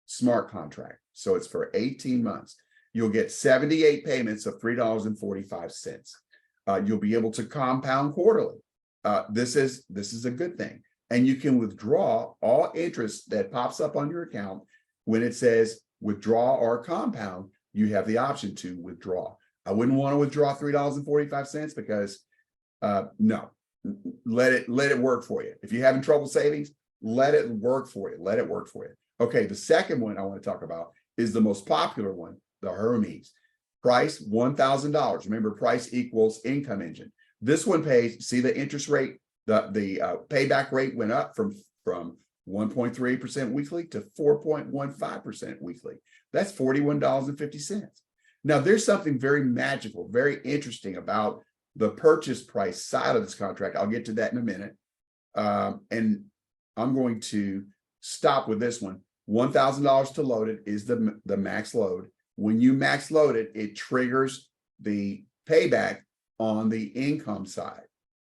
smart contract. So it's for 18 months. You'll get 78 payments of $3.45. You'll be able to compound quarterly. This is a good thing. And you can withdraw all interest that pops up on your account. When it says withdraw or compound, you have the option to withdraw. I wouldn't want to withdraw $3.45 because no, let it work for you. If you're having trouble savings, let it work for you. Let it work for you. Okay, the second one I want to talk about is the most popular one, the Hermes. Price $1,000. Remember, price equals income engine. This one pays, see the interest rate, the payback rate went up from 1.3% weekly to 4.15% weekly. That's $41.50. Now, there's something very magical, very interesting about the purchase price side of this contract. I'll get to that in a minute. And I'm going to stop with this one. $1,000 to load it is the max load. When you max load it, it triggers the payback on the income side,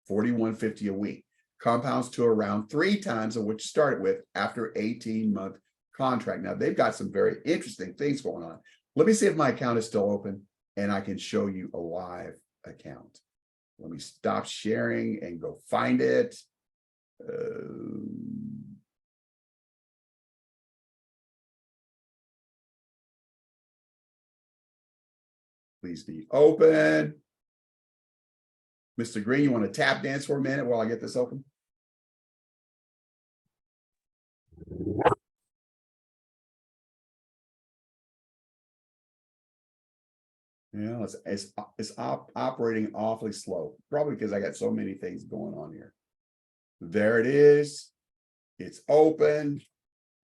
$41.50 a week, compounds to around 3 times of what you started with after 18-month contract. Now, they've got some very interesting things going on. Let me see if my account is still open and I can show you a live account. Let me stop sharing and go find it. Please be open. Mr. Greene, you want to tap dance for a minute while I get this open? Yeah, it's operating awfully slow, probably because I got so many things going on here. There it is. It's open.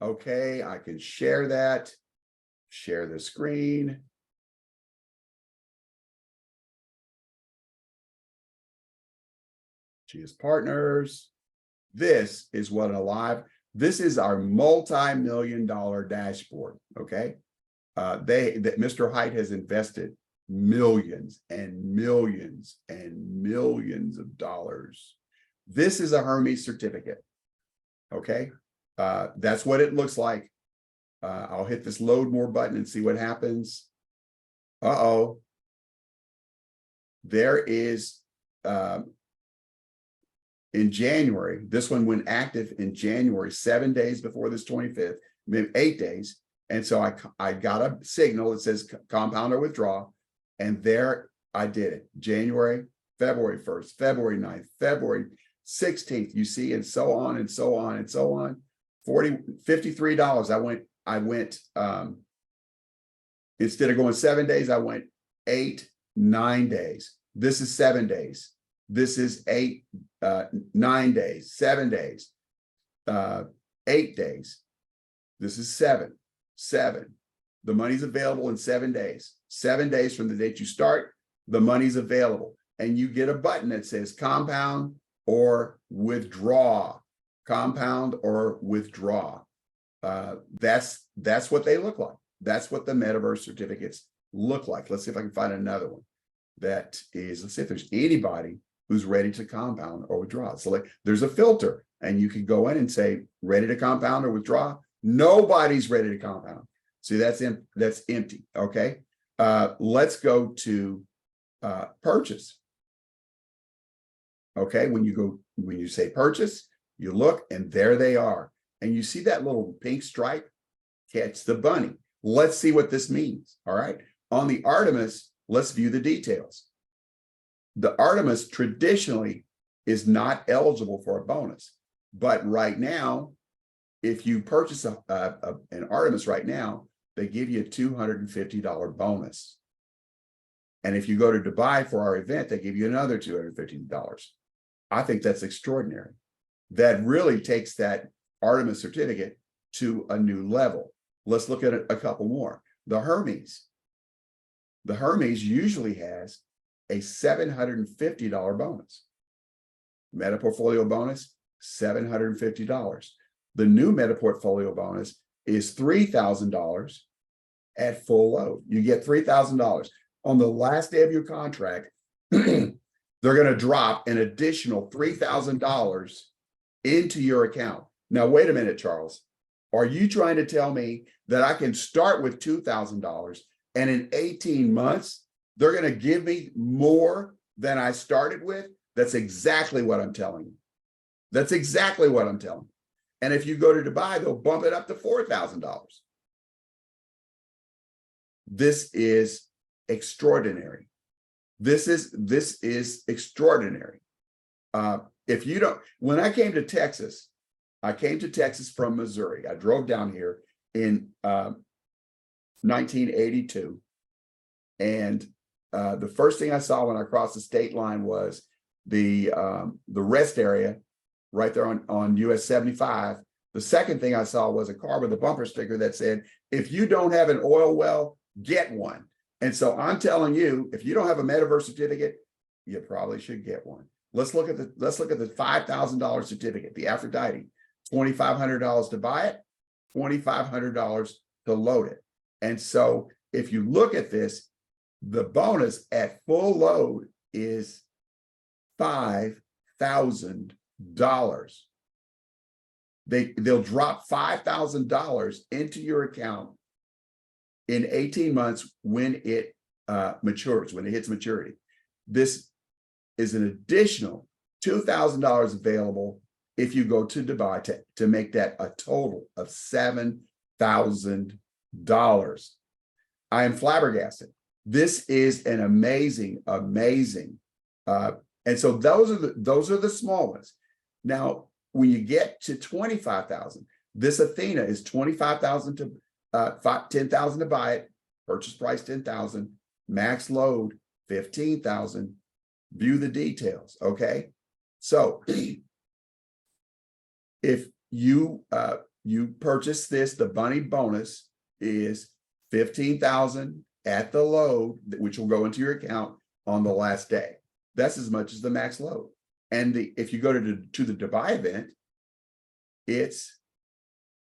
Okay, I can share that. Share the screen. Choose partners. This is what this is our multi-million-dollar dashboard. Okay, Mr. Height has invested millions and millions and millions of dollars. This is a Hermes certificate. Okay, that's what it looks like. I'll hit this load more button and see what happens. Uh-oh. There is in January, this one went active in January, 7 days before this 25th, maybe 8 days. And so I got a signal that says compound or withdraw. And there I did it. January, February 1st, February 9th, February 16th, you see, and so on and so on and so on. $53. I went instead of going 7 days, I went 8, 9 days. This is 7 days. This is 9 days, 7 days, 8 days. This is 7. 7. The money's available in 7 days. 7 days from the date you start, the money's available. And you get a button that says compound or withdraw. Compound or withdraw. That's what they look like. That's what the metaverse certificates look like. Let's see if I can find another one. That is, let's see if there's anybody who's ready to compound or withdraw. So like there's a filter and you can go in and say, ready to compound or withdraw. Nobody's ready to compound. See, that's empty. Okay. Let's go to purchase. Okay. When you say purchase, you look and there they are. And you see that little pink stripe? Catch the bunny. Let's see what this means. All right. On the Artemis, let's view the details. The Artemis traditionally is not eligible for a bonus, but right now, if you purchase an Artemis right now, they give you a $250 bonus. And if you go to Dubai for our event, they give you another $250. I think that's extraordinary. That really takes that Artemis certificate to a new level. Let's look at a couple more. The Hermes. The Hermes usually has a $750 bonus. Meta portfolio bonus, $750. The new meta portfolio bonus is $3,000 at full load. You get $3,000. On the last day of your contract, they're going to drop an additional $3,000 into your account. Now, wait a minute, Charles. Are you trying to tell me that I can start with $2,000 and in 18 months, they're going to give me more than I started with? That's exactly what I'm telling you. That's exactly what I'm telling you. And if you go to Dubai, they'll bump it up to $4,000. This is extraordinary. This is extraordinary. If you don't, when I came to Texas from Missouri. I drove down here in 1982. And the first thing I saw when I crossed the state line was the rest area right there on US 75. The second thing I saw was a car with a bumper sticker that said, if you don't have an oil well, get one. And so I'm telling you, if you don't have a metaverse certificate, you probably should get one. Let's look at the $5,000 certificate, the Aphrodite. $2,500 to buy it, $2,500 to load it. And so if you look at this, the bonus at full load is $5,000. They'll drop $5,000 into your account in 18 months when it matures, when it hits maturity. This is an additional $2,000 available if you go to Dubai to make that a total of $7,000. I am flabbergasted. This is an amazing. And so those are the small ones. Now, when you get to 25,000, this Athena is 25,000 to 10,000 to buy it. Purchase price 10,000. Max load 15,000. View the details. Okay, so if you purchase this, the bunny bonus is 15,000 at the load, which will go into your account on the last day. That's as much as the max load. And if you go to the Dubai event, it's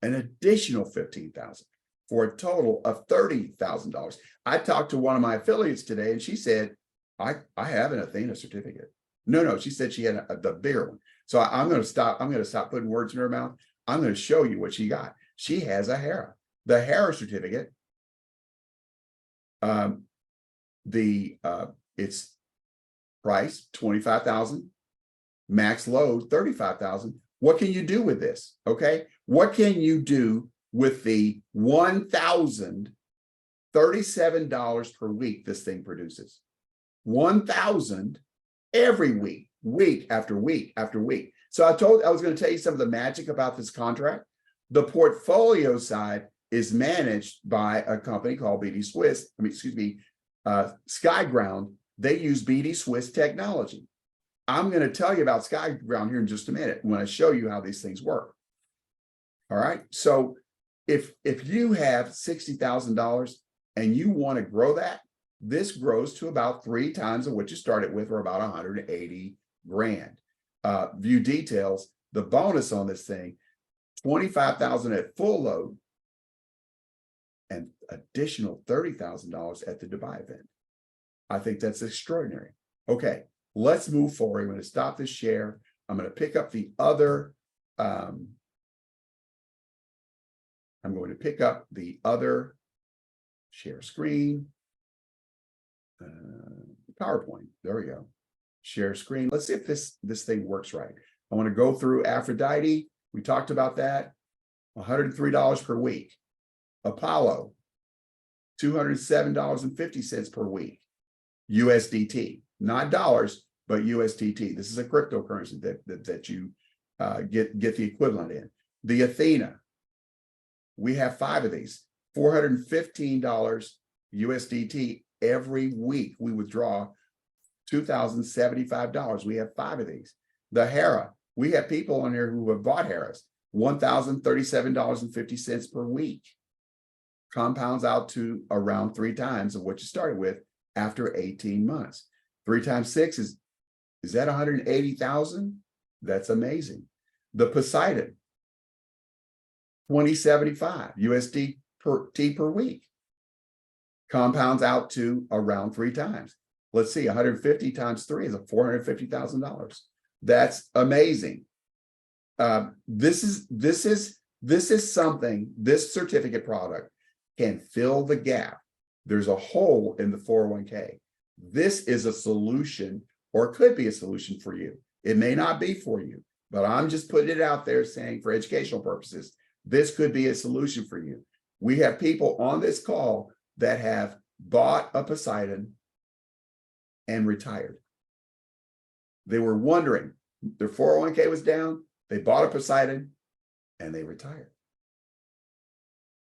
an additional 15,000 for a total of $30,000. I talked to one of my affiliates today, and she said, I have an Athena certificate. No, she said she had the bigger one. So I'm going to stop putting words in her mouth. I'm going to show you what she got. She has a Hera. The Hera certificate, it's price 25,000, max load 35,000. What can you do with this? Okay, what can you do with the $1,037 per week this thing produces? 1,000 every week, week after week after week. So I was going to tell you some of the magic about this contract. The portfolio side is managed by a company called SkyGround. They use BD Swiss technology. I'm going to tell you about SkyGround here in just a minute when I show you how these things work. All right. So if you have $60,000 and you want to grow that, this grows to about 3 times of what you started with, or about 180 grand. View details, the bonus on this thing, 25,000 at full load and additional $30,000 at the Dubai event. I think that's extraordinary. Okay, let's move forward. I'm going to stop this share. I'm going to pick up the other. I'm going to pick up the other share screen. PowerPoint. There we go. Share screen. Let's see if this thing works right. I want to go through Aphrodite. We talked about that. $103 per week. Apollo, $207.50 per week. USDT, not dollars, but USDT. This is a cryptocurrency that you get the equivalent in. The Athena, we have 5 of these, $415 USDT every week. We withdraw $2,075. We have 5 of these. The Hera, we have people on here who have bought Heras, $1,037.50 per week. Compounds out to around 3 times of what you started with after 18 months. 3 times 6 is that 180,000? That's amazing. The Poseidon, 2075 USD per week. Compounds out to around 3 times. Let's see, 150 times 3 is $450,000. That's amazing. This is something, this certificate product can fill the gap. There's a hole in the 401k. This is a solution, or could be a solution for you. It may not be for you, but I'm just putting it out there saying for educational purposes, this could be a solution for you. We have people on this call that have bought a Poseidon and retired. They were wondering, their 401k was down, they bought a Poseidon and they retired.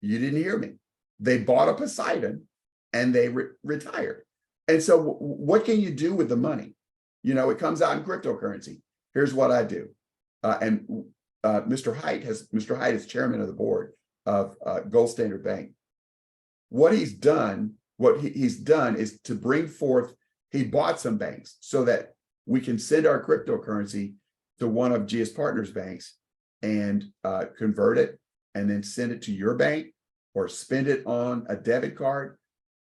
You didn't hear me. They bought a Poseidon and they retired. And so what can you do with the money? You know, it comes out in cryptocurrency. Here's what I do. Mr. Haidt is chairman of the board of Gold Standard Bank. What he's done is to bring forth, he bought some banks so that we can send our cryptocurrency to one of GS Partners banks and convert it and then send it to your bank or spend it on a debit card.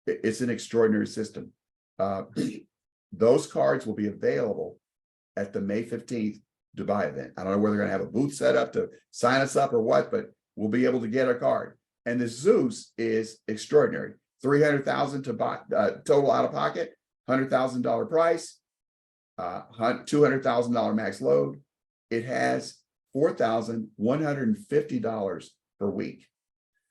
It's an extraordinary system. Those cards will be available at the May 15th Dubai event. I don't know whether they're going to have a booth set up to sign us up or what, but we'll be able to get a card. And the Zeus is extraordinary. $300,000 to buy total out of pocket, $100,000 price, $200,000 max load. It has $4,150 per week.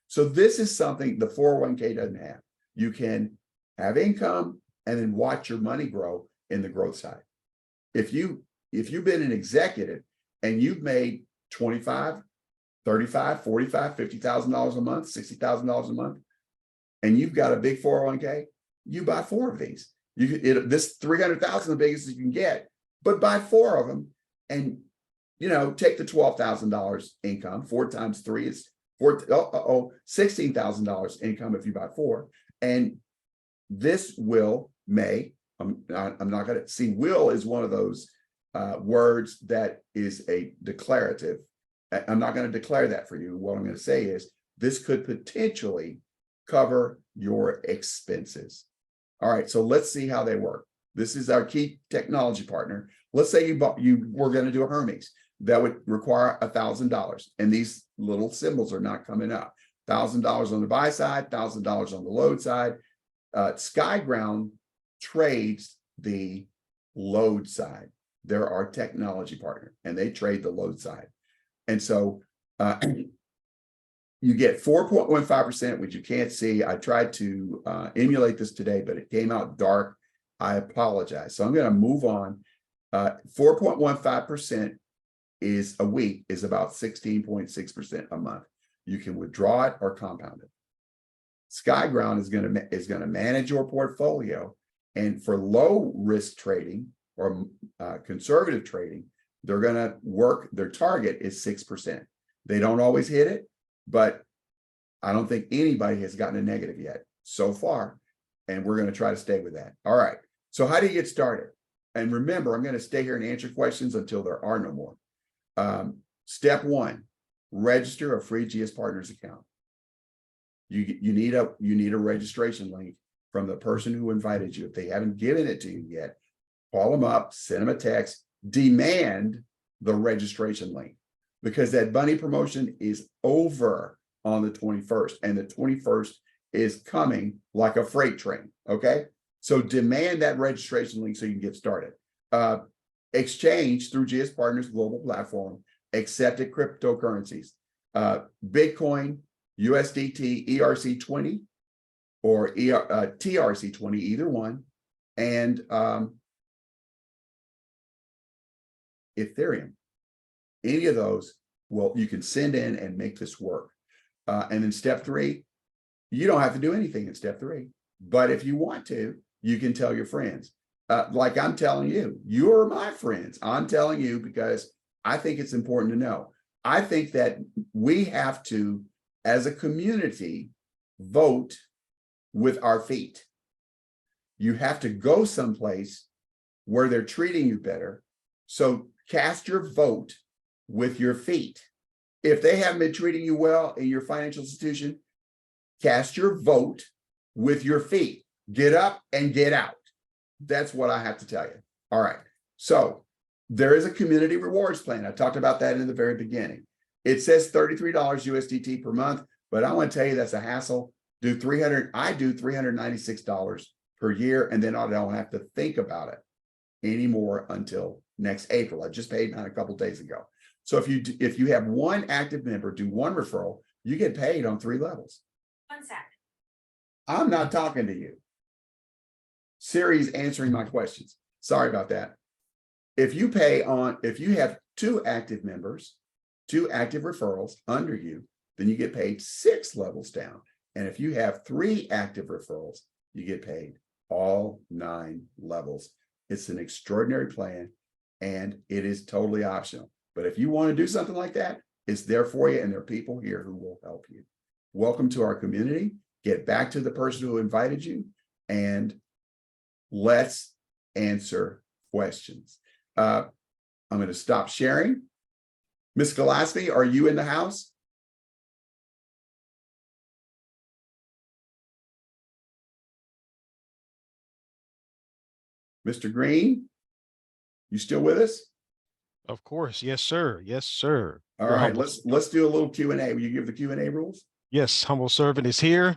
So this is something the 401k doesn't have. You can have income and then watch your money grow in the growth side. If you've been an executive and you've made $25,000, $35,000, $45,000, $50,000 a month, $60,000 a month, and you've got a big 401k, you buy 4 of these. This 300,000 the biggest you can get, but buy 4 of them, and take the $12,000 income. 4 times 3 is $16,000 income if you buy 4, and this will I'm not going to see. Will is one of those words that is a declarative. I'm not going to declare that for you. What I'm going to say is this could potentially cover your expenses. All right, so let's see how they work. This is our key technology partner. Let's say you were going to do a Hermes. That would require $1,000, and these little symbols are not coming up. $1,000 on the buy side, $1,000 on the load side. SkyGround trades the load side. They're our technology partner, and they trade the load side. And so you get 4.15%, which you can't see. I tried to emulate this today, but it came out dark. I apologize. So I'm going to move on. 4.15% is a week is about 16.6% a month. You can withdraw it or compound it. SkyGround is going to manage your portfolio, and for low risk trading or conservative trading, they're going to work. Their target is 6%. They don't always hit it, but I don't think anybody has gotten a negative yet so far. And we're going to try to stay with that. All right. So how do you get started? And remember, I'm going to stay here and answer questions until there are no more. Step one, register a free GS Partners account. You need a registration link from the person who invited you. If they haven't given it to you yet, call them up, send them a text, demand the registration link, because that bunny promotion is over on the 21st, and the 21st is coming like a freight train. Okay, so demand that registration link so you can get started. Exchange through GS Partners global platform accepted cryptocurrencies, Bitcoin, USDT, ERC20, or TRC20, either one, and Ethereum. Any of those, well, you can send in and make this work. And then step three, you don't have to do anything in step three, but if you want to, you can tell your friends. Like I'm telling you, you're my friends. I'm telling you because I think it's important to know. I think that we have to, as a community, vote with our feet. You have to go someplace where they're treating you better. So cast your vote with your feet. If they haven't been treating you well in your financial institution, cast your vote with your feet. Get up and get out. That's what I have to tell you. All right. So there is a community rewards plan. I talked about that in the very beginning. It says $33 USDT per month, but I want to tell you that's a hassle. I do $396 per year, and then I don't have to think about it anymore until next April. I just paid mine a couple days ago. So if you have one active member, do one referral, you get paid on 3 levels.
1 second.
I'm not talking to you. Siri's answering my questions. Sorry about that. If you have 2 active members, 2 active referrals under you, then you get paid 6 levels down. And if you have 3 active referrals, you get paid all 9 levels. It's an extraordinary plan, and it is totally optional. But if you want to do something like that, it's there for you, and there are people here who will help you. Welcome to our community. Get back to the person who invited you, and let's answer questions. I'm going to stop sharing. Ms. Gillespie, are you in the house? Mr. Greene, you still with us?
Of course. Yes, sir. Yes, sir.
All
Your
right,
humble-
let's do a little Q&A. Will you give the Q&A rules?
Yes, humble servant is here.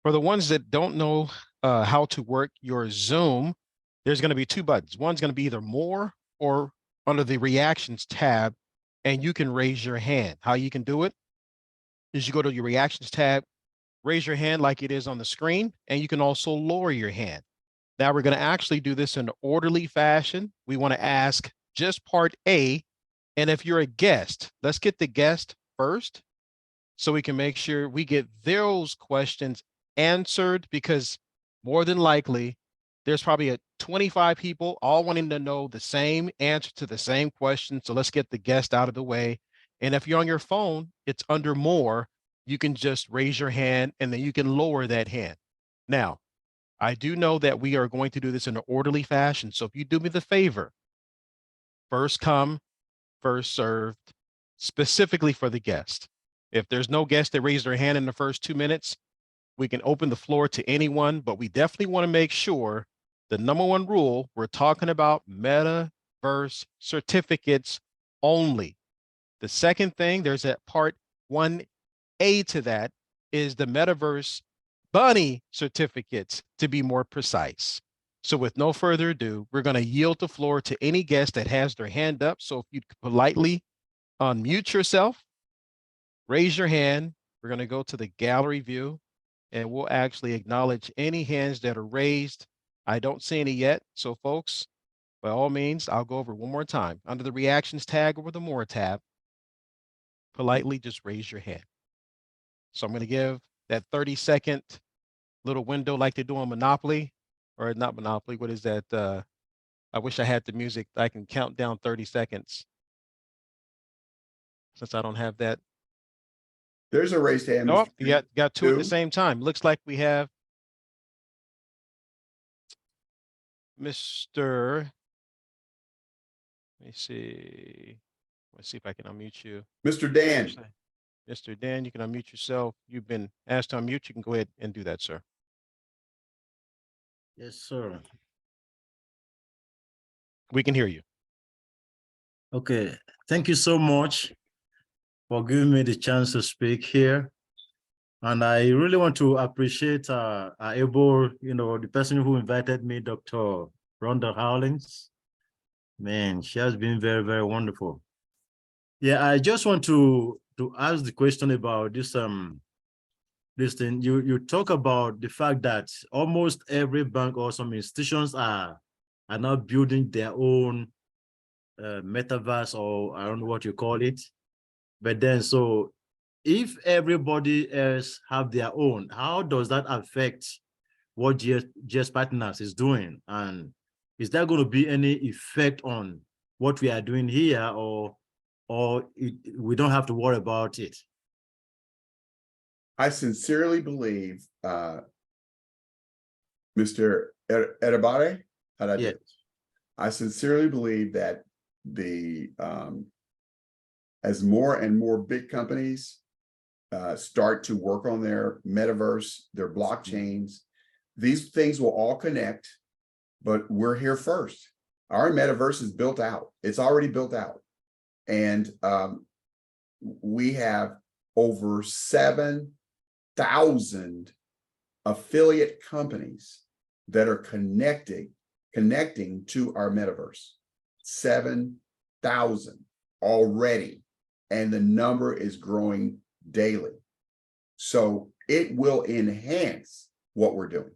For the ones that don't know how to work your Zoom, there's going to be 2 buttons. One's going to be either more or under the reactions tab, and you can raise your hand. How you can do it is you go to your reactions tab, raise your hand like it is on the screen, and you can also lower your hand. Now we're going to actually do this in an orderly fashion. We want to ask just part A. And if you're a guest, let's get the guest first so we can make sure we get those questions answered, because more than likely there's probably 25 people all wanting to know the same answer to the same question. So let's get the guest out of the way. And if you're on your phone, it's under more. You can just raise your hand and then you can lower that hand. Now, I do know that we are going to do this in an orderly fashion. So if you do me the favor, first come, first served, specifically for the guest. If there's no guest that raised their hand in the first 2 minutes, we can open the floor to anyone, but we definitely want to make sure the #1 rule, we're talking about metaverse certificates only. The second thing, there's that part 1A to that, is the metaverse bunny certificates, to be more precise. So with no further ado, we're going to yield the floor to any guest that has their hand up. So if you politely unmute yourself, raise your hand. We're going to go to the gallery view and we'll actually acknowledge any hands that are raised. I don't see any yet. So folks, by all means, I'll go over one more time. Under the reactions tag over the more tab, politely just raise your hand. So I'm going to give that 30-second little window like they do on Monopoly, or not Monopoly. What is that? I wish I had the music. I can count down 30 seconds. Since I don't have that
There's a raised hand.
Oh,
Mr.
you got two at the
Two.
same time. Looks like we have Mr. Let me see. Let's see if I can unmute you.
Mr. Dan.
Looks like- Mr. Dan, you can unmute yourself. You've been asked to unmute. You can go ahead and do that, sir.
Yes, sir.
We can hear you.
Okay, thank you so much for giving me the chance to speak here. And I really want to appreciate our able, the person who invited me, Dr. Rhonda Howlings. Man, she has been very, very wonderful. Yeah, I just want to ask the question about this this thing. You talk about the fact that almost every bank or some institutions are now building their own metaverse, or I don't know what you call it. But then, so if everybody else have their own, how does that affect what GS Partners is doing? And is there going to be any effect on what we are doing here, or we don't have to worry about it?
I sincerely believe, Mr. Edabare,
Yes.
I sincerely believe that as more and more big companies start to work on their metaverse, their blockchains, these things will all connect, but we're here first. Our metaverse is built out. It's already built out. And we have over 7,000 affiliate companies that are connecting to our metaverse. 7,000 already. And the number is growing daily. So it will enhance what we're doing.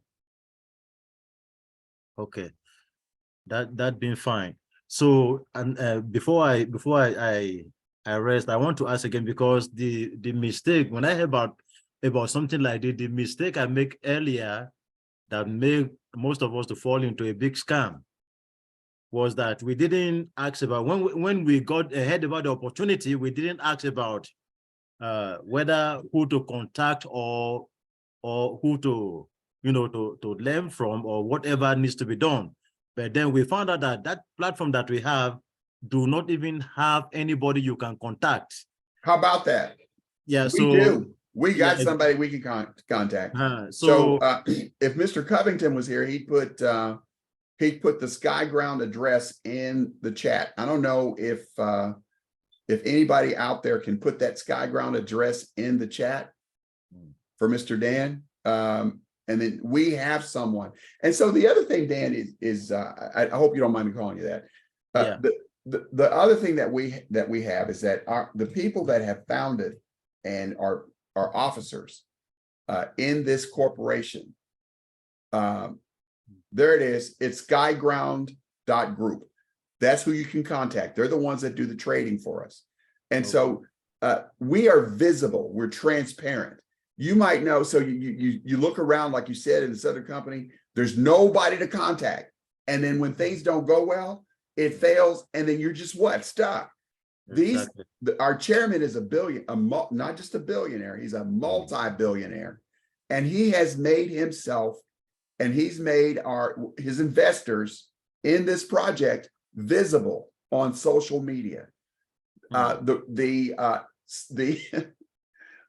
Okay, that being fine. So, and before I rest, I want to ask again, because the mistake when I hear about something like this, the mistake I make earlier that made most of us to fall into a big scam was that we didn't ask about when we got ahead about the opportunity, we didn't ask about whether who to contact or who to to learn from, or whatever needs to be done. But then we found out that that platform that we have do not even have anybody you can contact.
How about that?
Yeah,
We
so
do. We got
yeah,
somebody we can contact.
so
If Mr. Covington was here, he'd put the SkyGround address in the chat. I don't know if anybody out there can put that SkyGround address in the chat for Mr. Dan. And then we have someone. And so the other thing, Dan, is I hope you don't mind me calling you that.
yeah.
The other thing that we have is that the people that have founded and are officers in this corporation. There it is. It's skyground.group. That's who you can contact. They're the ones that do the trading for us. And so we are visible. We're transparent. You might know. So you look around, like you said, in this other company, there's nobody to contact. And then when things don't go well, it fails. And then you're just stuck.
Exactly.
Our chairman is not just a billionaire, he's a multi-billionaire. And he has made himself, and he's made his investors in this project visible on social media.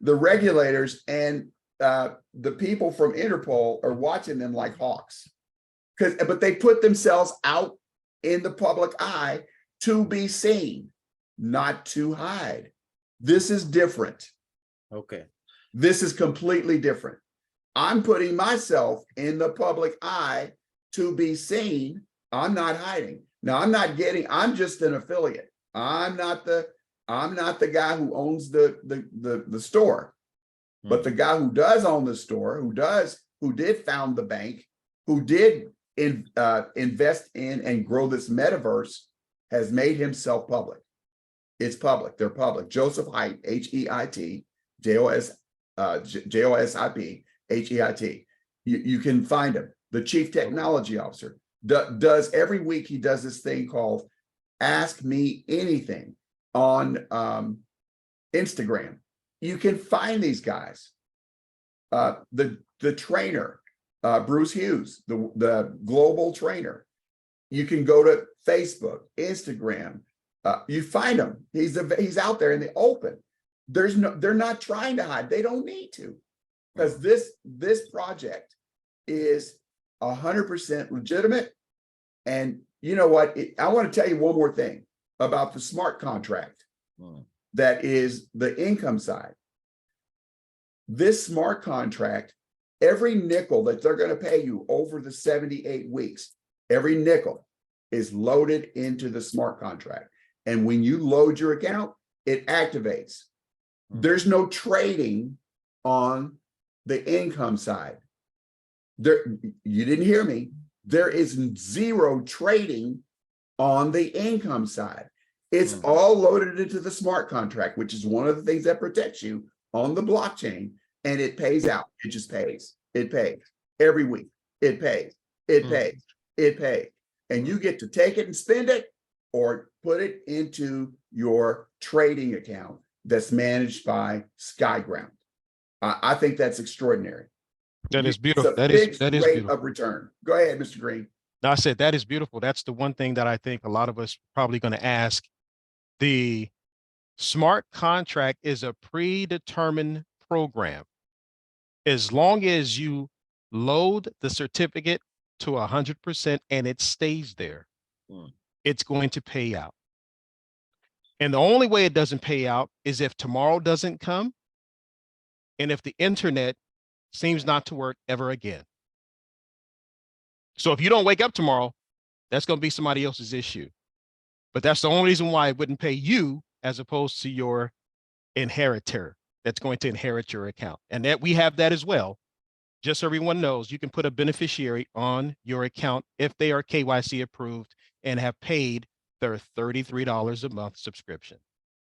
The regulators and the people from Interpol are watching them like hawks, but they put themselves out in the public eye to be seen, not to hide. This is different.
Okay.
This is completely different. I'm putting myself in the public eye to be seen. I'm not hiding. Now I'm just an affiliate. I'm not the guy who owns the store, but the guy who does own the store, who did found the bank, who did invest in and grow this metaverse, has made himself public. It's public. They're public. Joseph Haidt, H-E-I-T, J-O-S-I-P, H-E-I-T. You can find him. The chief technology officer does every week. He does this thing called Ask Me Anything on Instagram. you can find these guys. The trainer, Bruce Hughes, the global trainer. You can go to Facebook, Instagram. You find him. He's out there in the open. They're not trying to hide. They don't need to, because this project is 100% legitimate. And you know what? I want to tell you one more thing about the smart contract. That is the income side. This smart contract, every nickel that they're going to pay you over the 78 weeks, every nickel is loaded into the smart contract. And when you load your account, it activates. There's no trading on the income side. You didn't hear me. There is zero trading on the income side. It's all loaded into the smart contract, which is one of the things that protects you on the blockchain, and it pays out. It just pays. It pays every week. It pays. It pays. It pays. And you get to take it and spend it, or put it into your trading account that's managed by SkyGround. I think that's extraordinary.
That is beautiful.
That is
That is
rate
beautiful.
of return. Go ahead, Mr. Greene.
Now, I said that is beautiful. That's the one thing that I think a lot of us probably going to ask. The smart contract is a predetermined program. As long as you load the certificate to 100% and it stays there, it's going to pay out. And the only way it doesn't pay out is if tomorrow doesn't come, and if the internet seems not to work ever again. So if you don't wake up tomorrow, that's going to be somebody else's issue. But that's the only reason why it wouldn't pay you as opposed to your inheritor that's going to inherit your account. And that we have that as well. Just so everyone knows, you can put a beneficiary on your account if they are KYC approved and have paid their $33 a month subscription.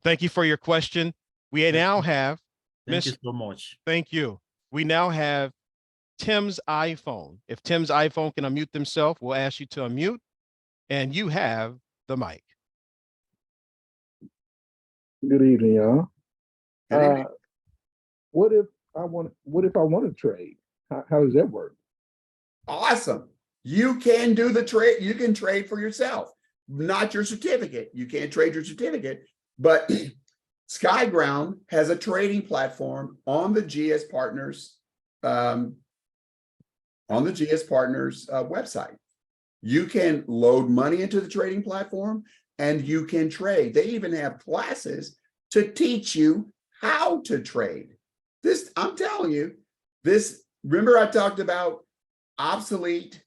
Thank you for your question. We now have
Thank you so much.
Thank you. We now have Tim's iPhone. If Tim's iPhone can unmute themselves, we'll ask you to unmute, and you have the mic.
Good evening, y'all.
Good evening.
What if I want to trade? How does that work?
Awesome. You can do the trade. You can trade for yourself, not your certificate. You can't trade your certificate, but SkyGround has a trading platform on the GS Partners website. You can load money into the trading platform and you can trade. They even have classes to teach you how to trade. This, I'm telling you, this, remember I talked about obsolete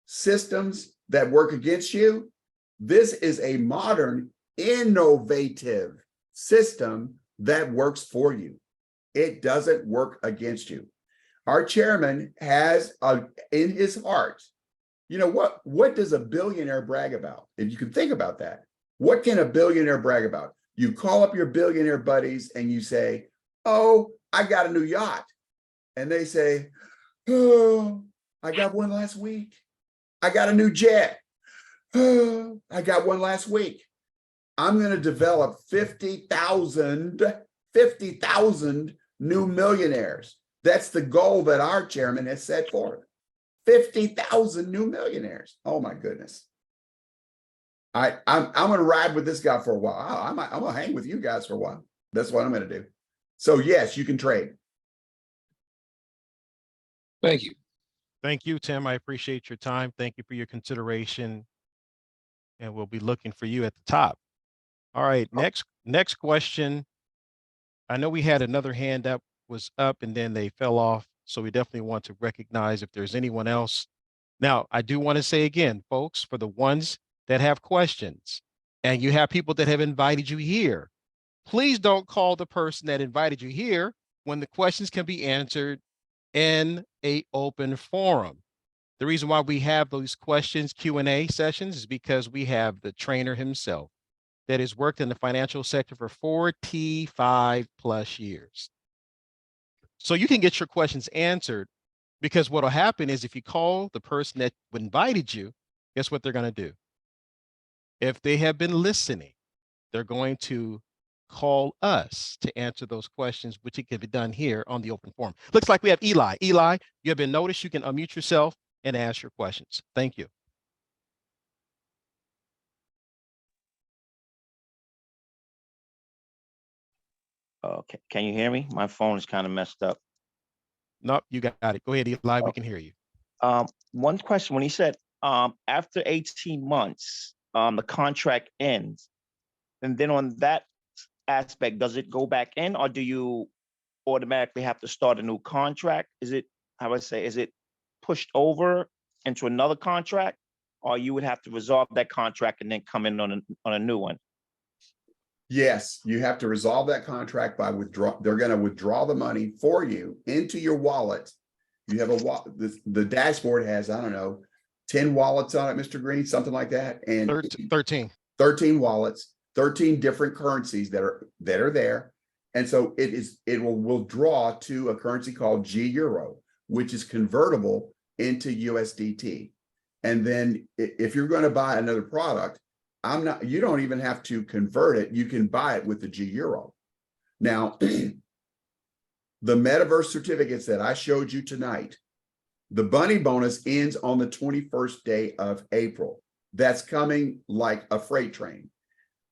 systems that work against you? This is a modern, innovative system that works for you. It doesn't work against you. Our chairman has in his heart, you know, what does a billionaire brag about? If you can think about that, what can a billionaire brag about? You call up your billionaire buddies and you say, oh, I got a new yacht. And they say, oh, I got one last week. I got a new jet. Oh, I got one last week. I'm going to develop 50,000 new millionaires. That's the goal that our chairman has set forth. 50,000 new millionaires. Oh my goodness. I'm going to ride with this guy for a while. I'm going to hang with you guys for a while. That's what I'm going to do. So yes, you can trade.
Thank you.
Thank you, Tim. I appreciate your time. Thank you for your consideration. And we'll be looking for you at the top. All right, next question. I know we had another hand up, was up, and then they fell off. So we definitely want to recognize if there's anyone else. Now, I do want to say again, folks, for the ones that have questions and you have people that have invited you here, please don't call the person that invited you here when the questions can be answered in an open forum. The reason why we have those questions Q&A sessions is because we have the trainer himself that has worked in the financial sector for 45 plus years. So you can get your questions answered, because what will happen is if you call the person that invited you, guess what they're going to do? If they have been listening, they're going to call us to answer those questions, which it can be done here on the open forum. Looks like we have Eli. Eli, you have been noticed. You can unmute yourself and ask your questions. Thank you.
Okay, can you hear me? My phone is kind of messed up.
Nope, you got it. Go ahead, Eli. We can hear you.
One question, when he said, after 18 months, the contract ends, and then on that aspect, does it go back in, or do you automatically have to start a new contract? Is it, how would I say, is it pushed over into another contract, or you would have to resolve that contract and then come in on a new one?
Yes, you have to resolve that contract by withdraw. They're going to withdraw the money for you into your wallet. You have the dashboard has, I don't know, 10 wallets on it, Mr. Greene, something like that. And 13 wallets, 13 different currencies that are there. And so it will withdraw to a currency called G Euro, which is convertible into USDT. And then if you're going to buy another product, you don't even have to convert it. You can buy it with the G Euro. Now, the metaverse certificates that I showed you tonight, the bunny bonus ends on the 21st day of April. That's coming like a freight train.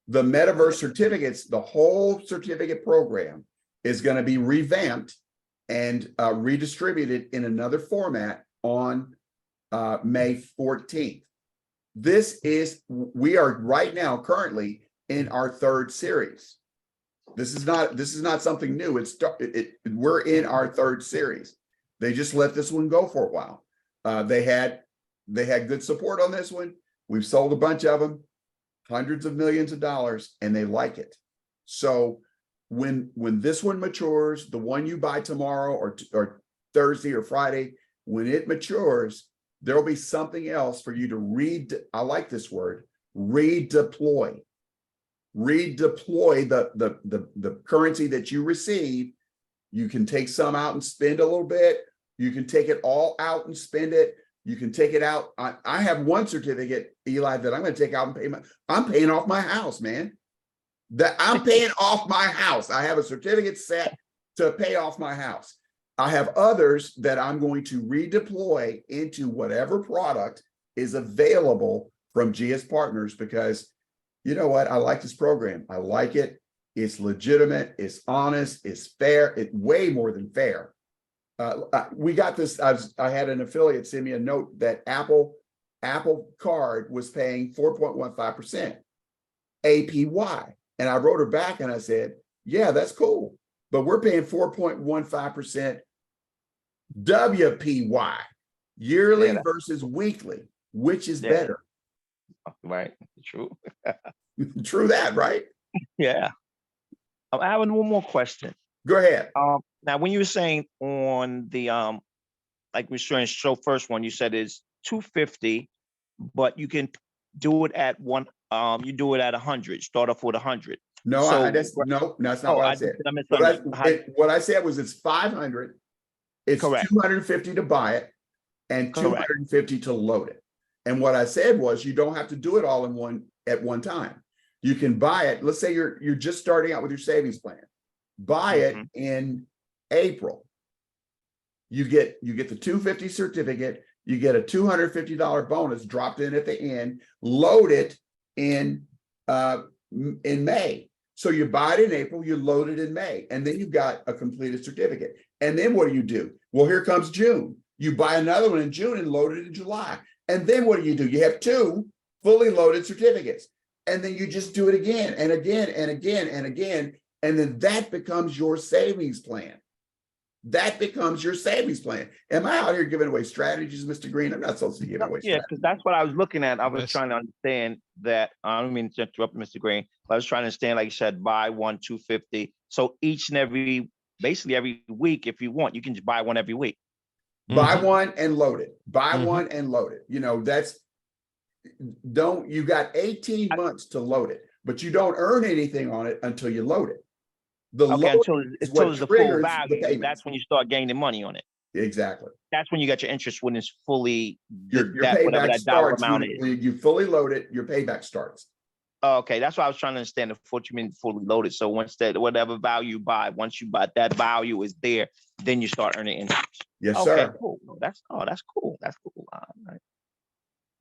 The metaverse certificates, the whole certificate program is going to be revamped and redistributed in another format on May 14th. We are right now currently in our third series. This is not something new. We're in our third series. They just let this one go for a while. They had good support on this one. We've sold a bunch of them, hundreds of millions of dollars, and they like it. So when this one matures, the one you buy tomorrow or Thursday or Friday, when it matures, there'll be something else for you to read. I like this word, redeploy. Redeploy the currency that you receive. You can take some out and spend a little bit. You can take it all out and spend it. You can take it out. I have one certificate, Eli, that I'm going to take out and pay. I'm paying off my house, man. I'm paying off my house. I have a certificate set to pay off my house. I have others that I'm going to redeploy into whatever product is available from GS Partners, because you know what? I like this program. I like it. It's legitimate. It's honest. It's fair. It's way more than fair. We got this. I had an affiliate send me a note that Apple Card was paying 4.15% APY. And I wrote her back and I said, yeah, that's cool. But we're paying 4.15% WPY, yearly versus weekly. Which is better?
Right. True.
True that, right?
Yeah. I'm having one more question.
Go ahead.
Now, when you were saying on the like we were trying to show first one, you said it's 250, but you can do it at one. You do it at 100. Start off with 100.
No,
So,
that's not what I said. What I said was it's 500. It's
Correct.
250 to buy it and 250 to load it. And what I said was you don't have to do it all at one time. You can buy it. Let's say you're just starting out with your savings plan. Buy it in April. You get the 250 certificate. You get a $250 bonus dropped in at the end. Load it in May. So you buy it in April, you load it in May, and then you've got a completed certificate. And then what do? Well, here comes June. You buy another one in June and load it in July. And then what do? You have two fully loaded certificates. And then you just do it again and again and again and again. And then that becomes your savings plan. That becomes your savings plan. Am I out here giving away strategies, Mr. Greene? I'm not supposed to give away strategies.
Yeah, because that's what I was looking at. I was trying to understand that. I don't mean to interrupt, Mr. Greene. I was trying to understand, like you said, buy one, 250. So each and every, basically every week, if you want, you can just buy one every week.
Buy one and load it. Buy one and load it. You know, you got 18 months to load it, but you don't earn anything on it until you load it.
Until it's the full value. That's when you start gaining money on it.
Exactly.
That's when you got your interest when it's fully
your payback
whatever that dollar
starts
amount
when you fully load it. Your payback starts.
Okay, that's what I was trying to understand. What you mean fully loaded. So once that whatever value you buy, once you buy that value is there, then you start earning interest.
Yes,
Okay,
sir.
cool. That's cool. That's cool. All right.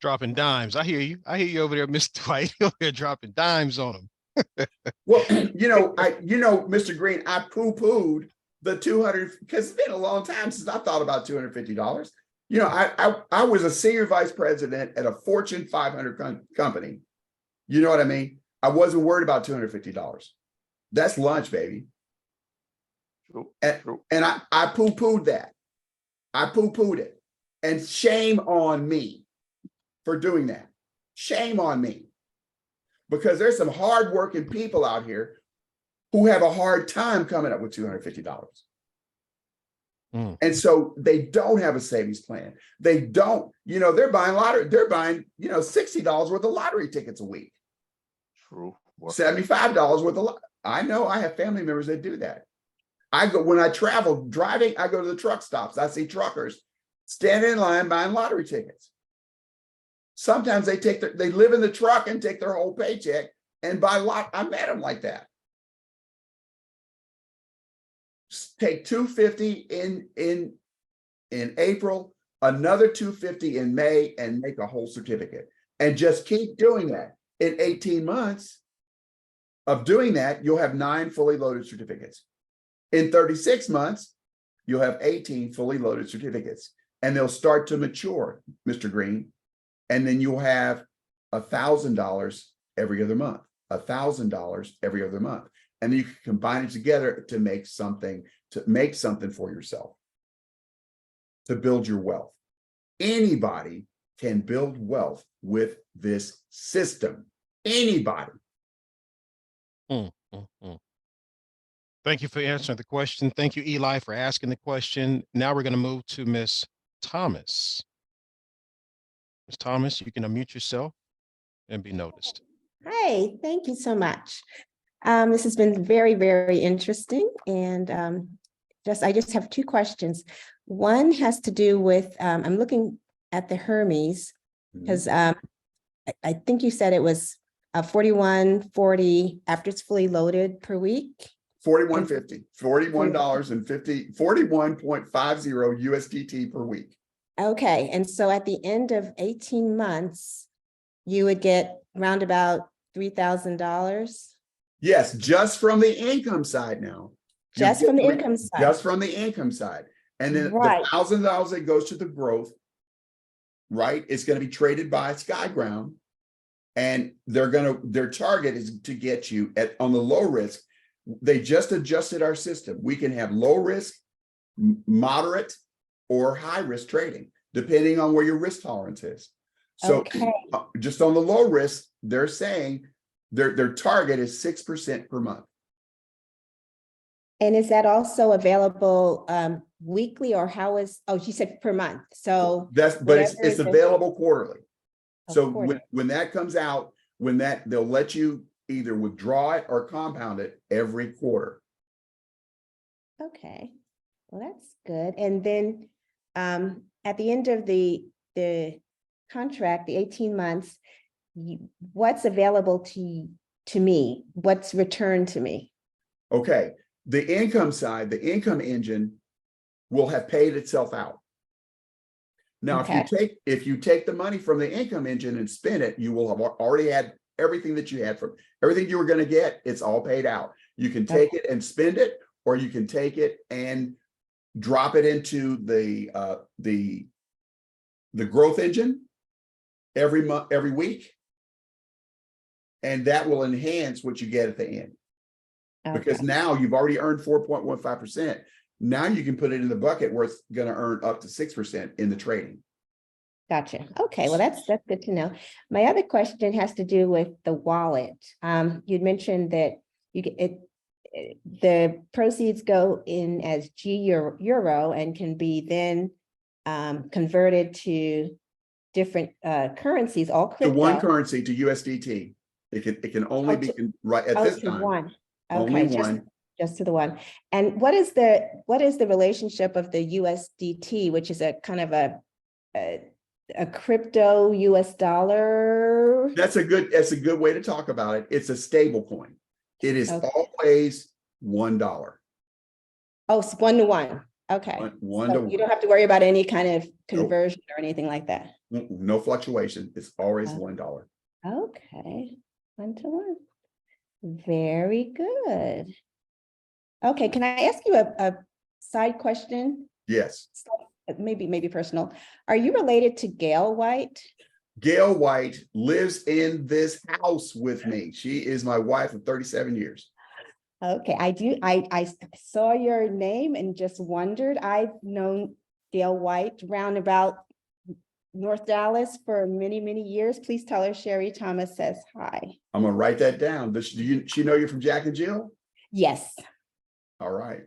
Dropping dimes. I hear you. I hear you over there, Mr. Dwight. Over there dropping dimes on them.
Well, Mr. Greene, I poo-pooed the 200 because it's been a long time since I thought about $250. You know, I was a senior vice president at a Fortune 500 company. You know what I mean? I wasn't worried about $250. That's lunch, baby.
True.
And I poo-pooed that. I poo-pooed it. And shame on me for doing that. Shame on me. Because there's some hardworking people out here who have a hard time coming up with $250. And so they don't have a savings plan. They don't, they're buying lottery. They're buying, $60 worth of lottery tickets a week.
True.
$75 worth of. I know I have family members that do that. When I travel driving, I go to the truck stops. I see truckers standing in line buying lottery tickets. Sometimes they live in the truck and take their whole paycheck and buy lot. I met them like that. Take $250 in April, another $250 in May, and make a whole certificate. And just keep doing that. In 18 months of doing that, you'll have 9 fully loaded certificates. In 36 months, you'll have 18 fully loaded certificates, and they'll start to mature, Mr. Greene. And then you'll have $1,000 every other month, $1,000 every other month. And then you can combine it together to make something for yourself, to build your wealth. Anybody can build wealth with this system. Anybody.
Thank you for answering the question. Thank you, Eli, for asking the question. Now we're going to move to Ms. Thomas. Ms. Thomas, you can unmute yourself and be noticed.
Hi, thank you so much. This has been very, very interesting. And I just have 2 questions. One has to do with, I'm looking at the Hermes, because I think you said it was $41.40 after it's fully loaded per week.
$41.50, $41.50 USDT per week.
Okay, and so at the end of 18 months, you would get around about $3,000.
Yes, just from the income side now.
Just from the income side.
Just from the income side. And then the $1,000 that goes to the growth, right? It's going to be traded by SkyGround. And their target is to get you on the low risk. They just adjusted our system. We can have low risk, moderate, or high risk trading, depending on where your risk tolerance is. So just on the low risk, they're saying their target is 6% per month.
And is that also available weekly, or how is, you said per month. So
it's available quarterly. So when that comes out, they'll let you either withdraw it or compound it every quarter.
Okay, well, that's good. And then at the end of the contract, the 18 months, what's available to me? What's returned to me?
Okay, the income side, the income engine will have paid itself out. Now, if you take the money from the income engine and spend it, you will have already had everything that you had from everything you were going to get. It's all paid out. You can take it and spend it, or you can take it and drop it into the growth engine every month, every week, and that will enhance what you get at the end. Because now you've already earned 4.15%. Now you can put it in the bucket where it's going to earn up to 6% in the trading.
Gotcha. Okay, well, that's good to know. My other question has to do with the wallet. You'd mentioned that the proceeds go in as euro and can be then converted to different currencies, all crypto.
To one currency, to USDT. It can only be right at this time.
One.
Only one.
Just to the one. And what is the relationship of the USDT, which is a kind of a a crypto US dollar?
That's a good way to talk about it. It's a stable coin. It is
Okay.
always $1.
Oh, it's 1 to 1. Okay.
One
So
to
you don't
one.
have to worry about any kind of conversion or anything like that.
No fluctuation. It's always
Okay.
$1.
Okay, 1 to 1. Very good. Okay, can I ask you a side question?
Yes.
Maybe personal. Are you related to Gail White?
Gail White lives in this house with me. She is my wife of 37 years.
Okay, I saw your name and just wondered. I've known Gail White roundabout North Dallas for many, many years. Please tell her Sherry Thomas says hi.
I'm gonna write that down. Does she know you're from Jack and Jill?
Yes,
All right.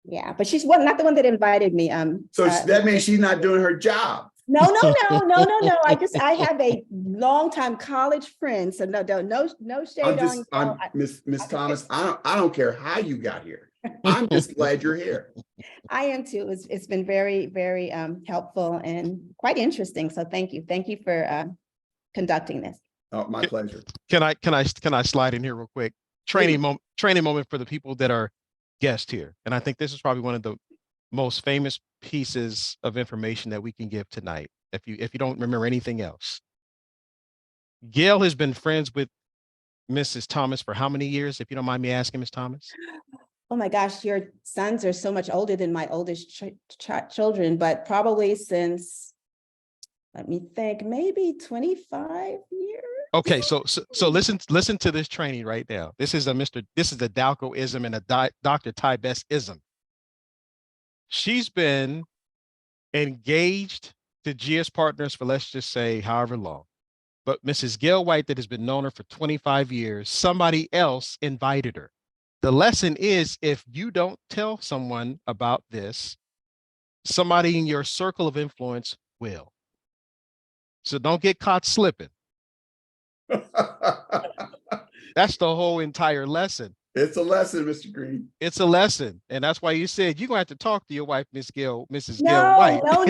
yeah, but she's not the one that invited me.
So that means she's not doing her job.
No. I have a longtime college friend, so no shade on.
I'm Miss Thomas. I don't care how you got here. I'm just glad you're here.
I am too. It's been very, very helpful and quite interesting. So thank you for conducting this.
Oh, my pleasure.
Can I slide in here real quick? Training moment for the people that are guests here. And I think this is probably one of the most famous pieces of information that we can give tonight. If you don't remember anything else, Gail has been friends with Mrs. Thomas for how many years? If you don't mind me asking, Ms. Thomas.
Oh my gosh, your sons are so much older than my oldest children, but probably since, let me think, maybe 25 years.
Okay, so listen to this training right now. This is the Dalco-ism and a Dr. Ty Best-ism. She's been engaged to GS Partners for, let's just say, however long. But Mrs. Gail White, that has been known her for 25 years, somebody else invited her. The lesson is, if you don't tell someone about this, somebody in your circle of influence will. So don't get caught slipping. That's the whole entire lesson.
It's a lesson, Mr. Greene.
It's a lesson. And that's why you said you're going to have to talk to your wife, Mrs. Gail
No,
White.
no,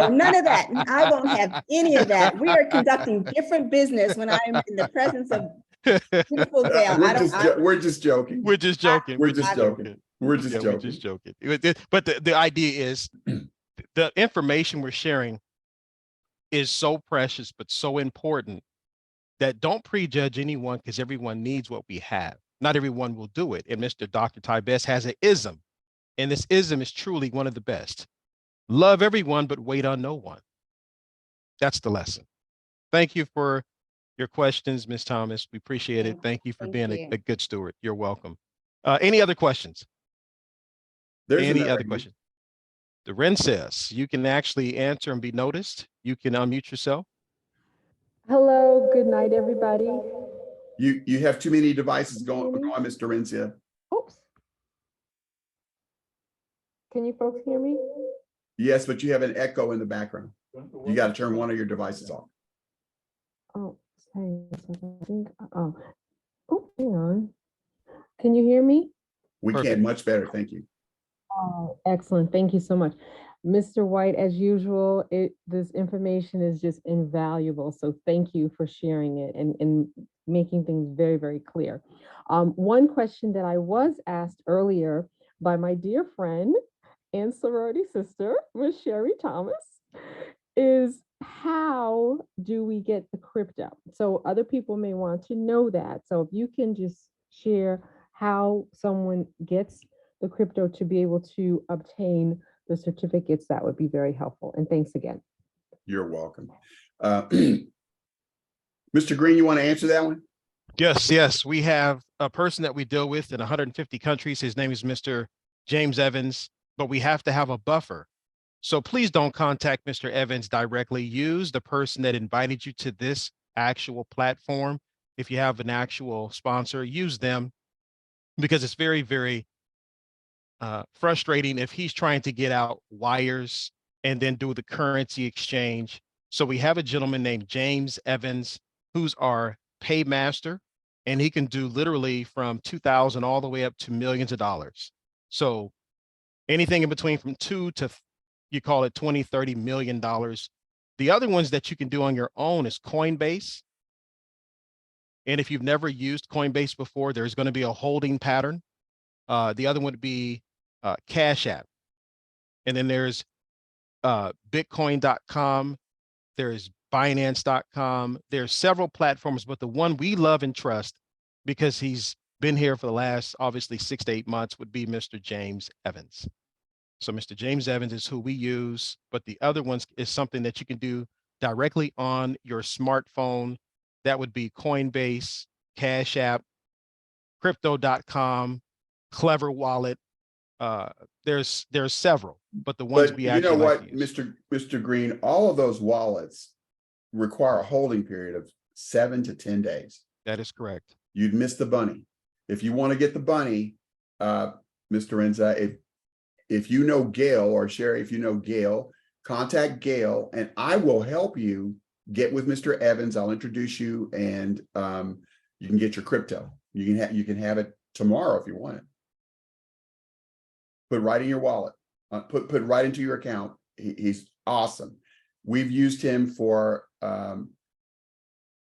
none of that. I won't have any of that. We are conducting different business when I'm in the presence of beautiful Gail.
We're just joking.
We're just joking.
We're just joking. We're just joking.
But the idea is the information we're sharing is so precious, but so important that don't prejudge anyone, because everyone needs what we have. Not everyone will do it. And Mr. Dr. Ty Best has an ism, and this ism is truly one of the best. Love everyone, but wait on no one. That's the lesson. Thank you for your questions, Ms. Thomas. We appreciate it. Thank you for being a good steward. You're welcome. Any other questions? Any other questions? The Ren says you can actually answer and be noticed. You can unmute yourself.
Hello, good night, everybody.
You have too many devices going on, Mr. Rencia.
Oops. Can you folks hear me?
Yes, but you have an echo in the background. You got to turn one of your devices off.
Oh, sorry. I think, oh, hang on. Can you hear me?
We can, much better. Thank you.
Oh, excellent. Thank you so much. Mr. White, as usual, this information is just invaluable. So thank you for sharing it and making things very, very clear. One question that I was asked earlier by my dear friend and sorority sister, Ms. Sherry Thomas, is how do we get the crypto? So other people may want to know that. So if you can just share how someone gets the crypto to be able to obtain the certificates, that would be very helpful. And thanks again.
You're welcome. Mr. Greene, you want to answer that one?
Yes. We have a person that we deal with in 150 countries. His name is Mr. James Evans, but we have to have a buffer. So please don't contact Mr. Evans directly. Use the person that invited you to this actual platform. If you have an actual sponsor, use them, because it's very, very frustrating if he's trying to get out wires and then do the currency exchange. So we have a gentleman named James Evans, who's our paymaster, and he can do literally from 2,000 all the way up to millions of dollars. So anything in between from 2 to, you call it 20, $30 million The other ones that you can do on your own is Coinbase. And if you've never used Coinbase before, there's going to be a holding pattern. The other one would be Cash App. And then there's Bitcoin.com. There's Binance.com. There's several platforms, but the one we love and trust, because he's been here for the last, obviously, 6 to 8 months, would be Mr. James Evans. So Mr. James Evans is who we use, but the other ones is something that you can do directly on your smartphone. That would be Coinbase, Cash App, Crypto.com, Clever Wallet. There's several, but the ones
But
we
you
actually
know
like
what,
to use.
Mr. Greene, all of those wallets require a holding period of 7 to 10 days.
That is correct.
You'd miss the bunny. If you want to get the bunny, Mr. Renza, if you know Gail, or Sherry, if you know Gail, contact Gail and I will help you get with Mr. Evans. I'll introduce you, and you can get your crypto. You can have it tomorrow if you want it. Put right in your wallet. Put right into your account. He's awesome. We've used him for I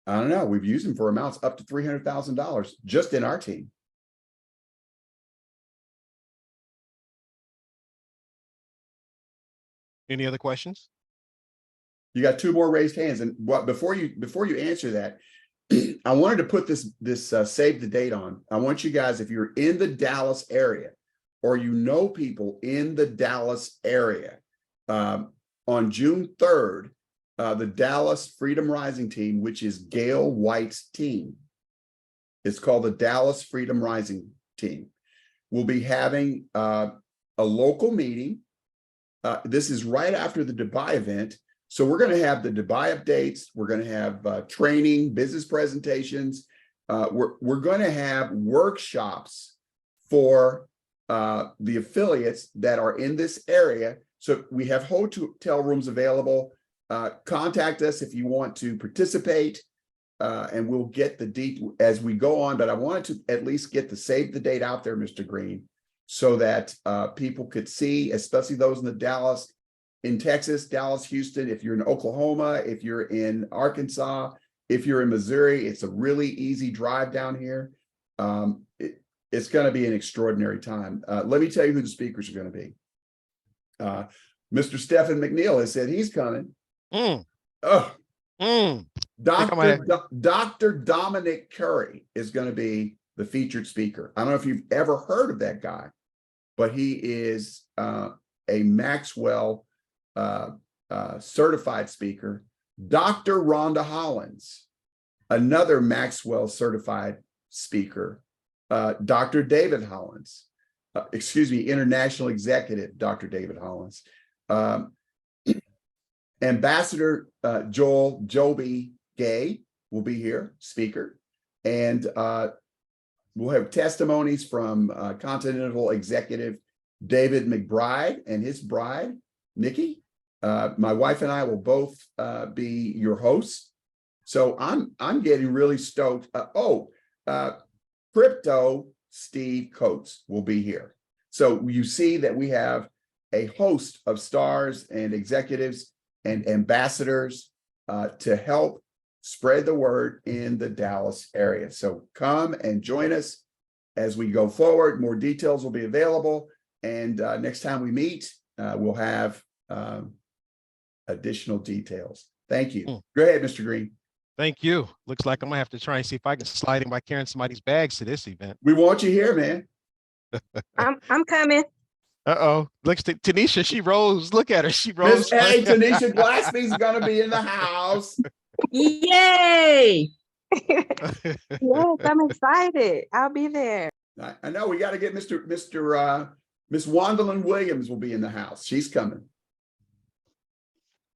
don't know. We've used him for amounts up to $300,000 just in our team.
Any other questions?
You got 2 more raised hands, and what before you answer that, I wanted to put this save the date on. I want you guys, if you're in the Dallas area, or you know people in the Dallas area, on June 3rd, the Dallas Freedom Rising team, which is Gail White's team, it's called the Dallas Freedom Rising team, will be having a local meeting. This is right after the Dubai event. So we're going to have the Dubai updates. We're going to have training, business presentations. We're going to have workshops for the affiliates that are in this area. So we have hotel rooms available. Contact us if you want to participate, and we'll get the date as we go on. But I wanted to at least get the save the date out there, Mr. Greene, so that people could see, especially those in the Dallas, in Texas, Dallas, Houston, if you're in Oklahoma, if you're in Arkansas, if you're in Missouri, it's a really easy drive down here. It's going to be an extraordinary time. Let me tell you who the speakers are going to be. Mr. Stephn McNeal has said he's coming. Dr. Dominic Curry is going to be the featured speaker. I don't know if you've ever heard of that guy, but he is a Maxwell certified speaker. Dr. Rhonda Hollins, another Maxwell certified speaker. Dr. David Hollins, international executive, Dr. David Hollins. Ambassador Joel Joby Gay will be here, speaker. And we'll have testimonies from Continental Executive David McBride and his bride, Nikki. My wife and I will both be your hosts. So I'm getting really stoked. Crypto Steve Coates will be here. So you see that we have a host of stars and executives and ambassadors to help spread the word in the Dallas area. So come and join us as we go forward. More details will be available. And next time we meet, we'll have additional details. Thank you. Go ahead, Mr. Greene.
Thank you. Looks like I'm gonna have to try and see if I can slide in by carrying somebody's bags to this event.
We want you here, man.
I'm coming.
Uh-oh. Looks to Tanisha, she rose. Look at her. She rose.
Hey, Tanisha Glassby's gonna be in the house.
Yay! Yes, I'm excited. I'll be there.
I know we got to get Miss Wandalyn Williams will be in the house. She's coming.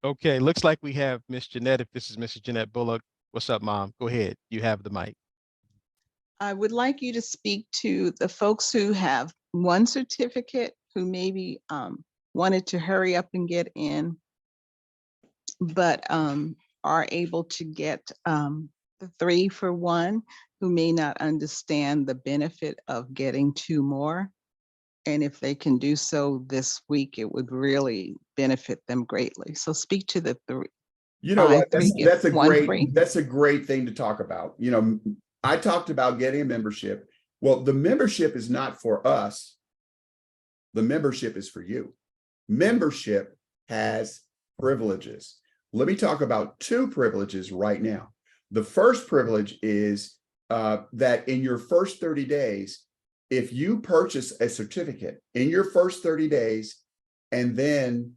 Okay, looks like we have Miss Jeanette. If this is Mrs. Jeanette Bullock, what's up, Mom? Go ahead. You have the mic.
I would like you to speak to the folks who have one certificate who maybe wanted to hurry up and get in, but are able to get the 3 for 1, who may not understand the benefit of getting 2 more. And if they can do so this week, it would really benefit them greatly. So speak to the
You know what?
Buy 3, get
That's a
1
great,
free.
that's a great thing to talk about. You know, I talked about getting a membership. Well, the membership is not for us. The membership is for you. Membership has privileges. Let me talk about 2 privileges right now. The first privilege is that in your first 30 days, if you purchase a certificate in your first 30 days and then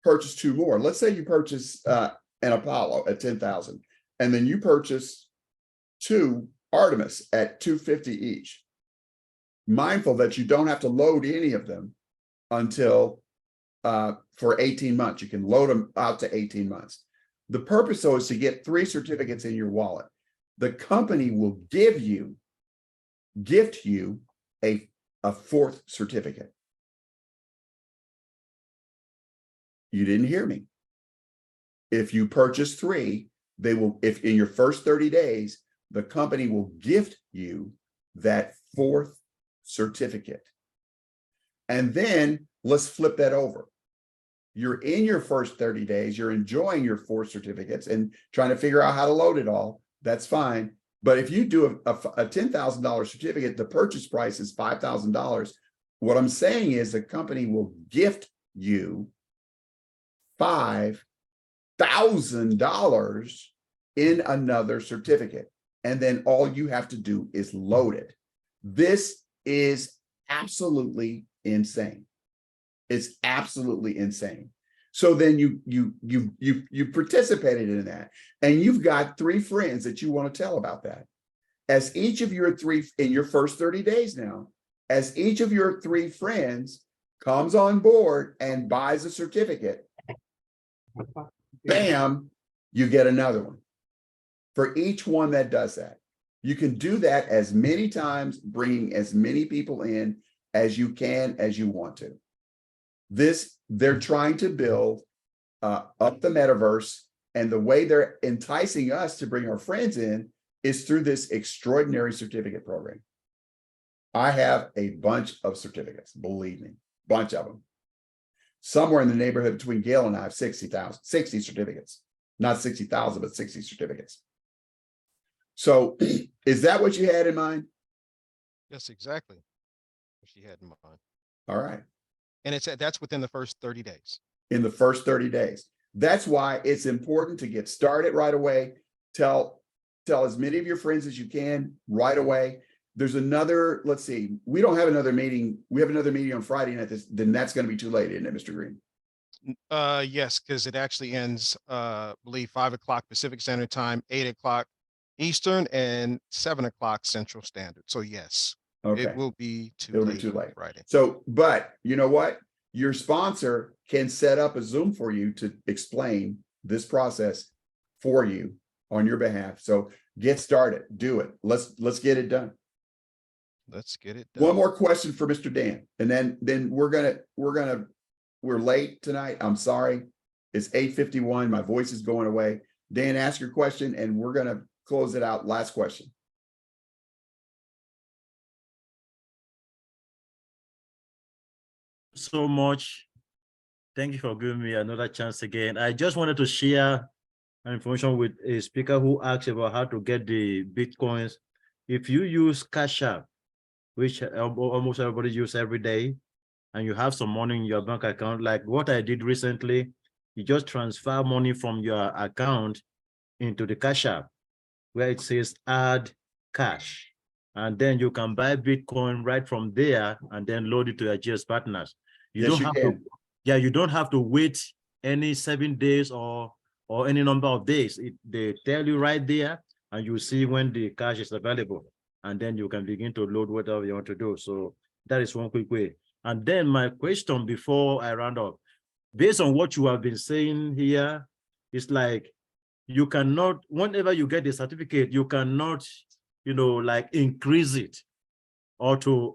purchase 2 more, let's say you purchase an Apollo at 10,000, and then you purchase 2 Artemis at 250 each. Mindful that you don't have to load any of them until for 18 months. You can load them out to 18 months. The purpose, though, is to get 3 certificates in your wallet. The company will gift you a 4th certificate. You didn't hear me. If you purchase 3, they will, if in your first 30 days, the company will gift you that 4th certificate. And then let's flip that over. You're in your first 30 days, you're enjoying your 4 certificates and trying to figure out how to load it all. That's fine. But if you do a $10,000 certificate, the purchase price is $5,000. What I'm saying is the company will gift you $5,000 in another certificate. And then all you have to do is load it. This is absolutely insane. It's absolutely insane. So then you participated in that, and you've got 3 friends that you want to tell about that. As each of your 3 in your first 30 days now, as each of your 3 friends comes on board and buys a certificate, bam, you get another one. For each one that does that, you can do that as many times, bringing as many people in as you can, as you want to. They're trying to build up the metaverse, and the way they're enticing us to bring our friends in is through this extraordinary certificate program. I have a bunch of certificates, believe me, bunch of them. Somewhere in the neighborhood between Gail and I have 60 certificates, not 60,000, but 60 certificates. So is that what you had in mind?
Yes, exactly what she had in mind.
All right.
And that's within the first 30 days.
In the first 30 days. That's why it's important to get started right away. Tell as many of your friends as you can right away. There's another, let's see, we don't have another meeting. We have another meeting on Friday night. Then that's going to be too late, isn't it, Mr. Greene?
Yes, because it actually ends, I believe 5 o'clock Pacific Standard Time, 8 o'clock Eastern, and 7 o'clock Central Standard. So yes,
Okay.
it will be too
It'll
late.
be too late.
Friday.
So, but you know what? Your sponsor can set up a Zoom for you to explain this process for you on your behalf. So get started, do it. Let's get it done.
Let's get it done.
One more question for Mr. Dan, and then we're late tonight. I'm sorry. It's 8:51. My voice is going away. Dan, ask your question, and we're gonna close it out. Last question.
So much. Thank you for giving me another chance again. I just wanted to share information with a speaker who asked about how to get the Bitcoins. If you use Cash App, which almost everybody uses every day, and you have some money in your bank account, like what I did recently, you just transfer money from your account into the Cash App, where it says add cash. And then you can buy Bitcoin right from there and then load it to your GS partners. You don't have to wait any 7 days or any number of days. They tell you right there, and you see when the cash is available, and then you can begin to load whatever you want to do. So that is one quick way. And then my question before I round up, based on what you have been saying here, it's like you cannot, whenever you get the certificate, you cannot, like increase it or to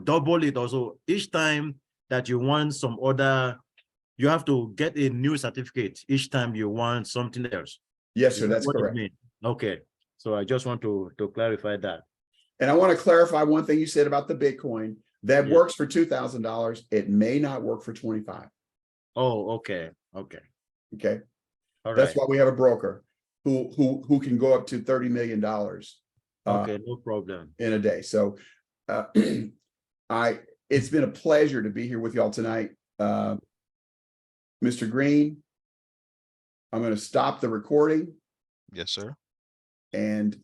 double it. Also, each time that you want some other, you have to get a new certificate each time you want something else.
Yes, sir, that's correct.
Okay, so I just want to clarify that.
And I want to clarify one thing you said about the Bitcoin. That works for $2,000. It may not work for 25.
Oh, okay.
Okay.
All
That's
right.
why we have a broker who can go up to $30 million
Okay, no problem.
in a day. So it's been a pleasure to be here with y'all tonight. Mr. Greene, I'm going to stop the recording
Yes, sir.
and